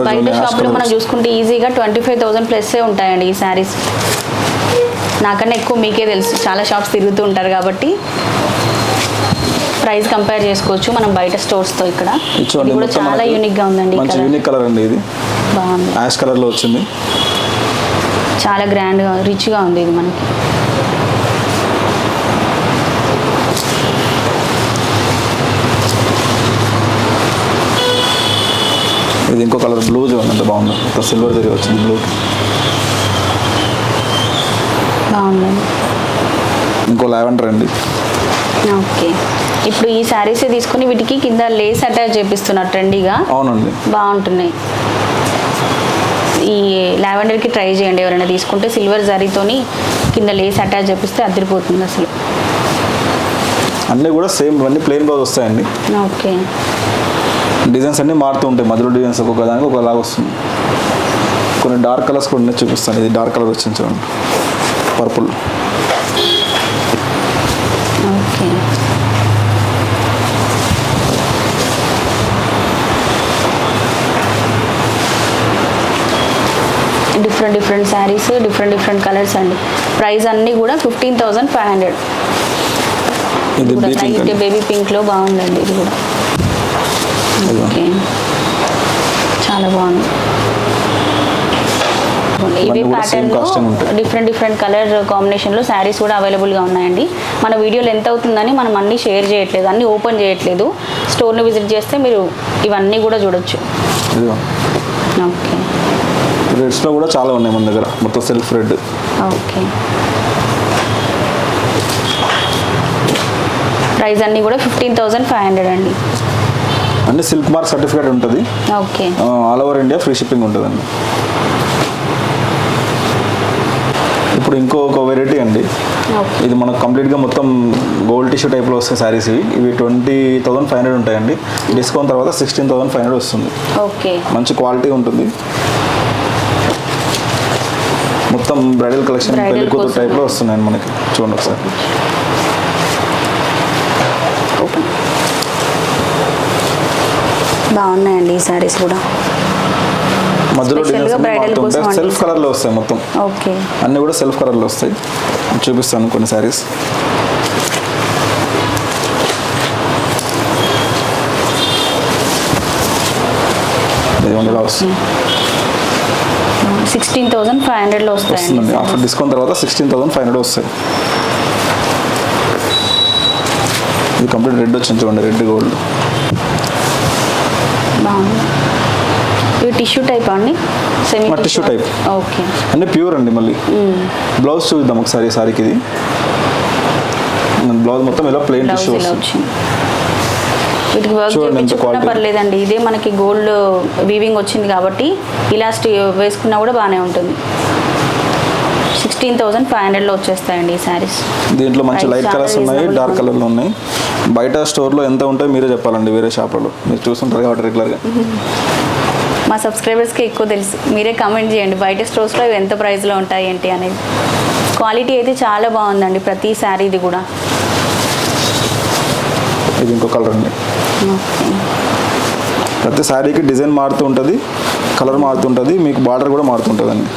బయట షాప్లో మనం చూసుకుంటే ఈజీగా 25,000 ప్లస్సే ఉంటాయండి ఈ శారీస్. నాకన్నా ఎక్కువ మీకే తెలుసు, చాలా షాప్స్ తిరుగుతూ ఉంటారు కాబట్టి ప్రైస్ కంపేర్ చేసుకోవచ్చు మనం బయట స్టోర్స్తో. ఇక్కడ ఇది కూడా చాలా యూనిక్గా ఉందండి. యూనిక్ కలర్ అండి ఇది, బాగుంది. యాష్ కలర్లో వచ్చింది, చాలా గ్రాండ్గా రిచ్గా ఉంది ఇది మనకి. ఇది ఇంకో కలర్ బ్లూ చూడండి ఎంత బాగుంది, సిల్వర్ జరీ వచ్చింది బ్లూ. బాగుందండి. ఇంకో లావెండర్ అండి. ఓకే, ఇప్పుడు ఈ శారీసే తీసుకుని వీటికి కింద లేస్ అటాచ్ చేపిస్తున్నారు ట్రెండీగా. అవునండి, బాగుంటున్నాయి. ఈ లావెండర్కి ట్రై చేయండి ఎవరైనా తీసుకుంటే, సిల్వర్ జరీతోని కింద లేస్ అటాచ్ చేపిస్తే అదిరిపోతుంది అసలు. అన్నీ కూడా సేమ్, ఇవన్నీ ప్లెయిన్ బ్లౌజ్ వస్తాయండి. ఓకే, డిజైన్స్ అన్నీ మారుతూ ఉంటాయి, మధ్యలో డిజైన్స్ ఒక్కొక్క దానికి ఒకలాగా వస్తుంది. కొన్ని డార్క్ కలర్స్ కూడా ఉన్నాయి, చూపిస్తాను. ఇది డార్క్ కలర్ వచ్చింది చూడండి, purple. Okay, different saris, different colours అండి. ప్రైస్ అన్నీ కూడా 15,500. ఇది లైట్ బేబీ పింక్లో బాగుందండి ఇది కూడా. ఓకే, చాలా బాగుంది. ఇవే ప్యాటర్న్లో డిఫరెంట్ కలర్ కాంబినేషన్లో శారీస్ కూడా అవైలబుల్గా ఉన్నాయండి. మన వీడియోలు ఎంత అవుతుందని మనం అన్నీ షేర్ చేయట్లేదు, అన్నీ ఓపెన్ చేయట్లేదు. స్టోర్ని విజిట్ చేస్తే మీరు ఇవన్నీ కూడా చూడొచ్చు. ఓకే, రెడ్స్లో కూడా చాలా ఉన్నాయి మన దగ్గర, మొత్తం సెల్ఫ్ రెడ్. ఓకే, ప్రైస్ అన్నీ కూడా 15,500 అండి. అంటే సిల్క్ మార్క్ సర్టిఫికేట్ ఉంటుంది. Okay, all over India free shipping ఉంటుందండి. ఇప్పుడు ఇంకొక వెరైటీ అండి, ఇది మనకు కంప్లీట్గా మొత్తం గోల్డ్ టిష్యూ టైప్లో వస్తాయి శారీస్. ఇవి 20,500 ఉంటాయండి. డిస్కౌంట్ తర్వాత 16,500 వస్తుంది. ఓకే, మంచి క్వాలిటీ ఉంటుంది. మొత్తం బ్రైడల్ కలెక్షన్, పెళ్లి కూతురు టైప్లో వస్తున్నాయండి మనకి. చూడండి ఒకసారి. బాగున్నాయండి ఈ శారీస్ కూడా. మధ్యలో సెల్ఫ్ కలర్లో వస్తాయి మొత్తం. ఓకే, అన్నీ కూడా సెల్ఫ్ కలర్లో వస్తాయి. చూపిస్తాను కొన్ని శారీస్. ఇలా వస్తుంది, 16,500లో వస్తాయండి. ఆఫ్టర్ డిస్కౌంట్ తర్వాత 16,500 వస్తాయి. ఇది కంప్లీట్ రెడ్ వచ్చింది చూడండి, రెడ్ గోల్డ్. బాగుంది. ఇవి టిష్యూ టైప్ అండి, సెమీ టిష్యూ టైప్. ఓకే, అంటే ప్యూర్ అండి. మళ్ళీ బ్లౌజ్ చూద్దాం ఒకసారి. సారీకి ఇది బ్లౌజ్ మొత్తం ఇలా ప్లెయిన్ టిష్యూ వస్తుంది. వీటికి వర్క్ చేయించుకున్నా పర్లేదండి, ఇదే మనకి గోల్డ్ వీవింగ్ వచ్చింది కాబట్టి ఇలాస్టిక్ వేసుకున్నా కూడా బాగానే ఉంటుంది. 16,500లో వచ్చేస్తాయండి ఈ శారీస్. దీంట్లో మంచి లైట్ కలర్స్ ఉన్నాయి, డార్క్ కలర్లో ఉన్నాయి. బయట స్టోర్లో ఎంత ఉంటాయో మీరే చెప్పాలండి, వేరే షాప్లలో మీరు చూస్తుంటారు కాబట్టి రెగ్యులర్గా. మా సబ్స్క్రైబర్స్కి ఎక్కువ తెలుసు, మీరే కామెంట్ చేయండి బయట స్టోర్స్లో ఎంత ప్రైస్లో ఉంటాయి ఏంటి అనేది. క్వాలిటీ అయితే చాలా బాగుందండి ప్రతి శారీది కూడా. ఇది ఇంకో కలర్ అండి. ప్రతి శారీకి డిజైన్ మారుతూ ఉంటుంది, కలర్ మారుతుంటుంది, మీకు బార్డర్ కూడా మారుతుంటుందండి.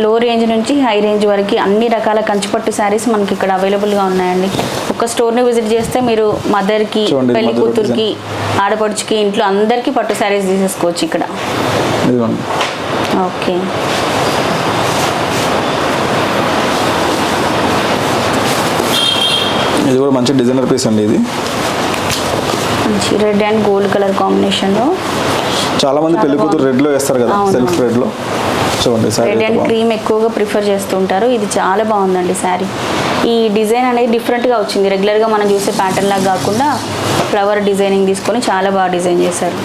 లో రేంజ్ నుంచి హై రేంజ్ వరకు అన్ని రకాల కంచిపట్టు శారీస్ మనకి ఇక్కడ అవైలబుల్గా ఉన్నాయండి. ఒక స్టోర్ని విజిట్ చేస్తే మీరు మదర్కి, పెళ్లి కూతురికి, ఆడపడుచుకి, ఇంట్లో అందరికీ పట్టు శారీస్ తీసేసుకోవచ్చు ఇక్కడ. ఓకే, ఇది కూడా మంచి డిజైనర్ పీస్ అండి. ఇది మంచి రెడ్ అండ్ గోల్డ్ కలర్ కాంబినేషన్లో. చాలా మంది పెళ్లి కూతురు రెడ్ లో వేస్తారు కదా, సెల్ఫ్ రెడ్ లో. చూడండి రెడ్ అండ్ క్రీమ్ ఎక్కువగా ప్రిఫర్ చేస్తుంటారు. ఇది చాలా బాగుందండి శారీ. ఈ డిజైన్ అనేది డిఫరెంట్గా వచ్చింది, రెగ్యులర్గా మనం చూసే ప్యాటర్న్ లాగా కాకుండా ఫ్లవర్ డిజైనింగ్ తీసుకొని చాలా బాగా డిజైన్ చేశారు.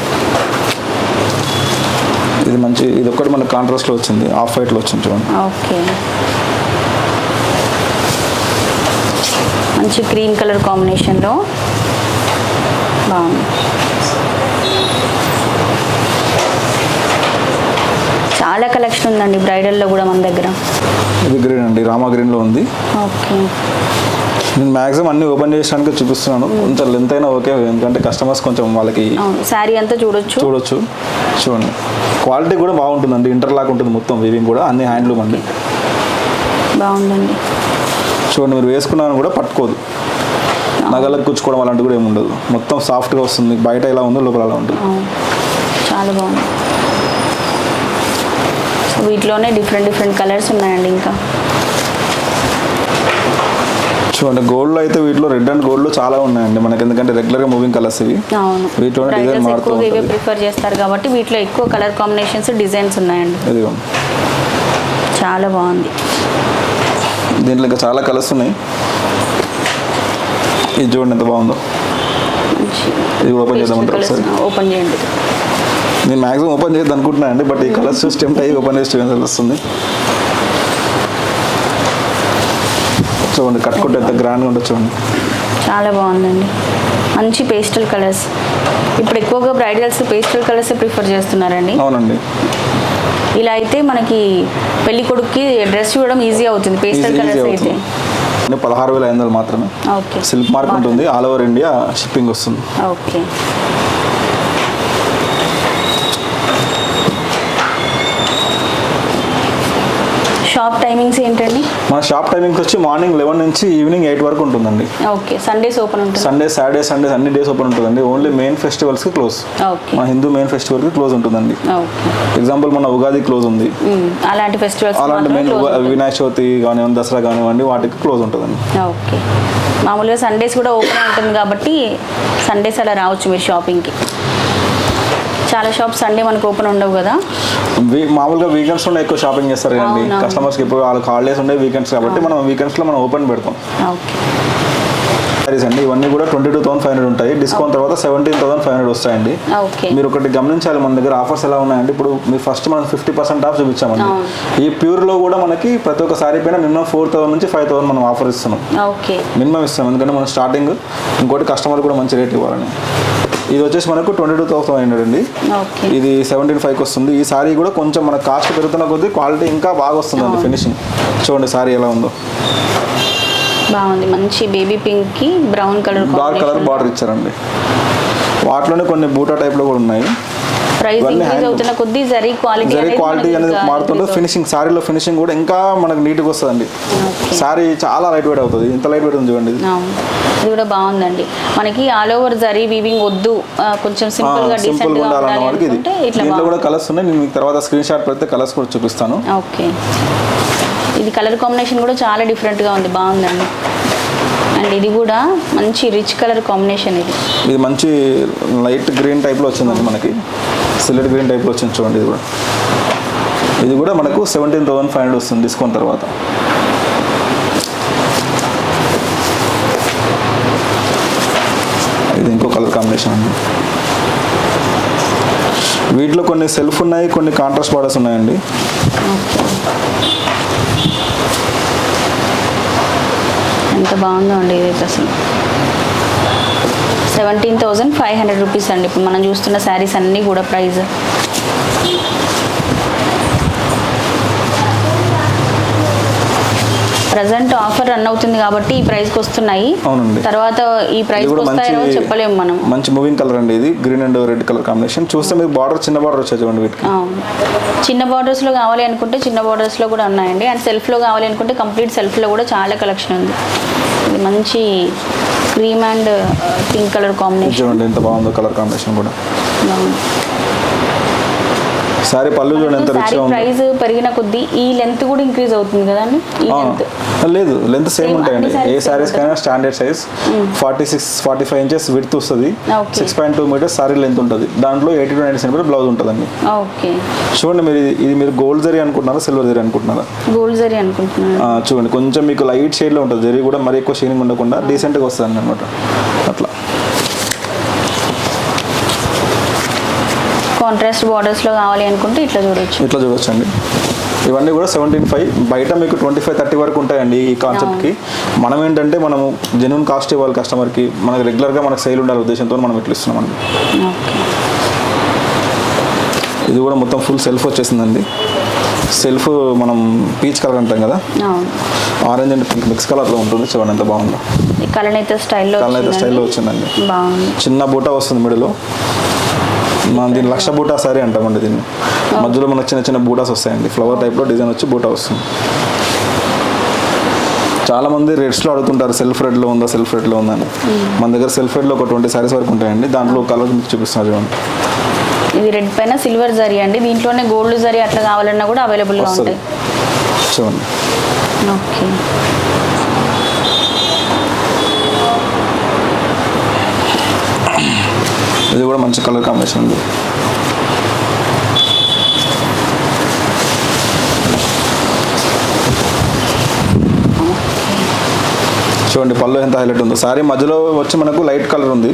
ఇది మంచి, ఇది ఒకటి మన కాంట్రాస్ట్ లో వచ్చింది, ఆఫ్ వైట్ లో వచ్చింది చూడండి. ఓకే, మంచి క్రీమ్ కలర్ కాంబినేషన్లో బాగుంది. చాలా కలెక్షన్ ఉందండి బ్రైడల్లో కూడా మన దగ్గర. ఇది గ్రీన్ అండి, రామా గ్రీన్ లో ఉంది. ఓకే, నేను మ్యాక్సిమం అన్ని ఓపెన్ చేయడానికి చూపిస్తున్నాను. కొంచెం లెంత్ అయినా ఓకే, ఎందుకంటే కస్టమర్స్ కొంచెం వాళ్ళకి శారీ అంతా చూడొచ్చు. చూడండి క్వాలిటీ కూడా బాగుంటుందండి, ఇంటర్లాక్ ఉంటుంది మొత్తం, వీవింగ్ కూడా అన్ని హ్యాండ్లూమ్ అండి. బాగుందండి. చూడండి మీరు వేసుకున్నాను కూడా పట్టుకోదు, నగలకు కూర్చుకోవడం అలాంటివి కూడా ఏమి ఉండదు, మొత్తం సాఫ్ట్గా వస్తుంది. బయట ఎలా ఉందో లోపల అలా ఉంటుంది. చాలా బాగుంది. వీటిలోనే డిఫరెంట్ కలర్స్ ఉన్నాయండి. ఇంకా చూడండి గోల్డ్లో అయితే వీటిలో రెడ్ అండ్ గోల్డ్లో చాలా ఉన్నాయండి మనకి, ఎందుకంటే రెగ్యులర్గా మూవింగ్ కలర్స్ ఇవి. అవును, వీటిలోనే డిజైన్ మారుతూ ఉంటుంది. ఇవే ప్రిఫర్ చేస్తారు కాబట్టి వీటిలో ఎక్కువ కలర్ కాంబినేషన్స్, డిజైన్స్ ఉన్నాయండి. ఇదిగో చాలా బాగుంది. దీంట్లో ఇంకా చాలా కలర్స్ ఉన్నాయి. ఇది చూడండి ఎంత బాగుందో. ఇది ఓపెన్ చేద్దామంటారు ఒకసారి? ఓపెన్ చేయండి. నేను మ్యాక్సిమం ఓపెన్ చేయద్దు అనుకుంటున్నాను అండి, బట్ ఈ కలర్స్ చూసి టెంప్ట్ అయ్యి ఓపెన్ చేసి వస్తుంది. చూడండి కట్టుకుంటే ఎంత గ్రాండ్గా ఉండదు చూడండి. చాలా బాగుందండి. మంచి పేస్టల్ కలర్స్. ఇప్పుడు ఎక్కువగా బ్రైడల్స్ పేస్టల్ కలర్స్ ప్రిఫర్ చేస్తున్నారండి. అవునండి. ఇలా అయితే మనకి పెళ్లి కొడుక్కి డ్రెస్ చూడడం ఈజీ అవుతుంది పేస్టల్ కలర్స్ అయితే. 16,500 మాత్రమే. ఓకే, సిల్క్ మార్క్ ఉంటుంది, ఆల్ ఓవర్ ఇండియా షిప్పింగ్ వస్తుంది. ఓకే. షాప్ టైమింగ్స్ ఏంటండి? మన షాప్ టైమింగ్స్ వచ్చి మార్నింగ్ 11 నుంచి ఈవినింగ్ 8 వరకు ఉంటుందండి. ఓకే, సండేస్ ఓపెన్ ఉంటుంది? సండే, సాటర్డే, సండేస్ అన్ని డేస్ ఓపెన్ ఉంటుందండి. ఓన్లీ మెయిన్ ఫెస్టివల్స్కి క్లోజ్. ఓకే, మన హిందూ మెయిన్ ఫెస్టివల్కి క్లోజ్ ఉంటుందండి. ఓకే. ఎగ్జాంపుల్ మన ఉగాది క్లోజ్ ఉంది, అలాంటి ఫెస్టివల్స్, అలాంటి మెయిన్ వినాయక చవితి కానివ్వండి, దసరా కానివ్వండి, వాటికి క్లోజ్ ఉంటుందండి. ఓకే. మామూలుగా సండేస్ కూడా ఓపెన్ ఉంటుంది కాబట్టి సండేస్ అలా రావచ్చు మీరు షాపింగ్కి. చాలా షాప్స్ సండే మనకు ఓపెన్ ఉండవు కదా. మామూలుగా వీకెండ్స్లో ఎక్కువ షాపింగ్ చేస్తారు కదండి కస్టమర్స్కి. ఇప్పుడు వాళ్ళకి హాలిడేస్ ఉండే వీకెండ్స్ కాబట్టి మనం వీకెండ్స్లో మనం ఓపెన్ పెడతాం. ఓకే. సారీస్ అండి ఇవన్నీ కూడా 22,500 ఉంటాయి. డిస్కౌంట్ తర్వాత 17,500 వస్తాయండి. ఓకే. మీరు ఒకటి గమనించాలి, మన దగ్గర ఆఫర్స్ ఎలా ఉన్నాయండి. ఇప్పుడు మీరు ఫస్ట్ మనం 50% ఆఫ్ చూపించామండి. ఈ ప్యూర్లో కూడా మనకి ప్రతి ఒక్క సారీ పైన మినిమం 4,000 నుంచి 5,000 మనం ఆఫర్ ఇస్తున్నాం. ఓకే, మినిమం ఇస్తాం, ఎందుకంటే మనం స్టార్టింగ్ ఇంకోటి కస్టమర్ కూడా మంచి రేట్ ఇవ్వాలని. ఇది వచ్చేసి మనకు 22,500 అండి. ఇది 17,500 వస్తుంది. ఈ సారీ కూడా కొంచెం మన కాస్ట్ పెరుగుతున్న కొద్దీ క్వాలిటీ ఇంకా బాగా వస్తుందండి. ఫినిషింగ్ చూడండి సారీ ఎలా ఉందో. బాగుంది. మంచి బేబీ పింక్ కి brown colour, dark colour border ఇచ్చారండి. వాటిలోనే కొన్ని బూటా టైప్ లో కూడా ఉన్నాయి. ప్రైస్ ఇంక్రీజ్ అవుతున్న కొద్దీ జరీ క్వాలిటీ అనేది మారుతుంటే ఫినిషింగ్, సారీలో ఫినిషింగ్ కూడా ఇంకా మనకు నీట్గా వస్తుందండి. సారీ చాలా లైట్ వెయిట్ అవుతుంది. ఇంత లైట్ వెయిట్ ఉంది చూడండి. ఇది కూడా బాగుందండి. మనకి ఆల్ ఓవర్ జరీ వీవింగ్ వద్దు, కొంచెం సింపుల్ గా డీసెంట్ గా ఉండాలి అనుకుంటే ఇట్లా. దీంట్లో కూడా కలర్స్ ఉన్నాయి, నేను మీకు తర్వాత స్క్రీన్ షాట్ పెడితే కలర్స్ కూడా చూపిస్తాను. ఓకే. ఇది కలర్ కాంబినేషన్ కూడా చాలా డిఫరెంట్ గా ఉంది, బాగుందండి. అండ్ ఇది కూడా మంచి రిచ్ కలర్ కాంబినేషన్. ఇది మంచి లైట్ గ్రీన్ టైప్లో వచ్చిందండి, మనకి సిల్లెట్ గ్రీన్ టైప్లో వచ్చింది చూడండి. ఇది కూడా మనకు 17,500 వస్తుంది డిస్కౌంట్ తర్వాత. ఇది ఇంకో కలర్ కాంబినేషన్ అండి. వీటిలో కొన్ని సెల్ఫ్ ఉన్నాయి, కొన్ని కాంట్రాస్ట్ బార్డర్స్ ఉన్నాయండి. ఎంత బాగుందో అండి ఇది అసలు. 17,500 రూపీస్ అండి ఇప్పుడు మనం చూస్తున్న శారీస్ అన్నీ కూడా ప్రైస్. ప్రజెంట్ ఆఫర్ రన్ అవుతుంది కాబట్టి ఈ ప్రైస్కి వస్తున్నాయి. అవునండి. తర్వాత ఈ ప్రైస్ వస్తాయో చెప్పలేము మనం. మంచి మూవింగ్ కలర్ అండి ఇది, green and red colour combination. చూస్తే మీకు బార్డర్ చిన్న బార్డర్ వచ్చేది చూడండి. వీటికి చిన్న బార్డర్స్లో కావాలి అనుకుంటే చిన్న బార్డర్స్లో కూడా ఉన్నాయండి. అండ్ సెల్ఫ్లో కావాలి అనుకుంటే కంప్లీట్ సెల్ఫ్లో కూడా చాలా కలెక్షన్ ఉంది. ఇది మంచి cream and pink colour combination చూడండి ఎంత బాగుందో కలర్ కాంబినేషన్ కూడా. సారీ పళ్ళు చూడండి ఎంత రిచ్గా ఉంది. ప్రైస్ పెరిగిన కొద్దీ ఈ లెంత్ కూడా ఇంక్రీజ్ అవుతుంది కదండి. ఈ లెంత్ లేదు, లెంత్ సేమ్ ఉంటాయండి. ఏ సారీస్ కైనా స్టాండర్డ్ సైజ్ 46-45 ఇంచెస్ విడ్త్ వస్తుంది, 6.2 మీటర్స్ సారీ లెంత్ ఉంటుంది. దాంట్లో 80 to 90 సెంటీమీటర్ బ్లౌజ్ ఉంటుందండి. ఓకే, చూడండి మీరు ఇది మీరు గోల్డ్ జరీ అనుకుంటున్నారా సిల్వర్ జరీ అనుకుంటున్నారా? గోల్డ్ జరీ అనుకుంటున్నాను. చూడండి కొంచెం మీకు లైట్ షేడ్లో ఉంటుంది, జరీ కూడా మరి ఎక్కువ షైనింగ్ ఉండకుండా డీసెంట్గా వస్తుంది అనమాట. అట్లా కాంట్రాస్ట్ బార్డర్స్లో కావాలి అనుకుంటే ఇట్లా చూడొచ్చు అండి. ఇవన్నీ కూడా 17.5. బయట మీకు 25-30 వరకు ఉంటాయండి ఈ కాన్సెప్ట్కి. మనం ఏంటంటే మనము జెన్యూన్ కాస్ట్ ఇవ్వాలి కస్టమర్కి, మనకు రెగ్యులర్గా మనకు సేల్ ఉండాలి ఉద్దేశంతో మనం ఇట్లా ఇస్తున్నామండి. ఇది కూడా మొత్తం ఫుల్ సెల్ఫ్ వచ్చేసిందండి. సెల్ఫ్ మనం పీచ్ కలర్ అంటాం కదా, ఆరెంజ్ అండ్ పింక్ మిక్స్ కలర్లో ఉంటుంది. చూడండి ఎంత బాగుందో. కలనైతే స్టైల్లో వచ్చిందండి. చిన్న బూటా వస్తుంది మిడిలో. మనం దీన్ని లక్ష బూటా సారీ అంటామండి. దీన్ని మధ్యలో మనకు చిన్న చిన్న బూటాస్ వస్తాయండి, ఫ్లవర్ టైప్లో డిజైన్ వచ్చి బూటా వస్తుంది. చాలా మంది రెడ్స్లో అడుగుతుంటారు, సెల్ఫ్ రెడ్లో ఉందా సెల్ఫ్ రెడ్లో ఉందా అని. మన దగ్గర సెల్ఫ్ రెడ్లో ఒక 20 సారీస్ వరకు ఉంటాయండి. దాంట్లో కలర్ మీకు చూపిస్తున్నారు చూడండి. ఇది రెడ్ పైన సిల్వర్ జరీ అండి. దీంట్లోనే గోల్డ్ జరీ అట్లా కావాలన్నా కూడా అవైలబుల్గా ఉంటాయి. చూడండి. ఓకే, ఇది కూడా మంచి కలర్ కాంబినేషన్ ఉంది. చూడండి పళ్ళు ఎంత హైలైట్ ఉందో. సారీ మధ్యలో వచ్చి మనకు లైట్ కలర్ ఉంది,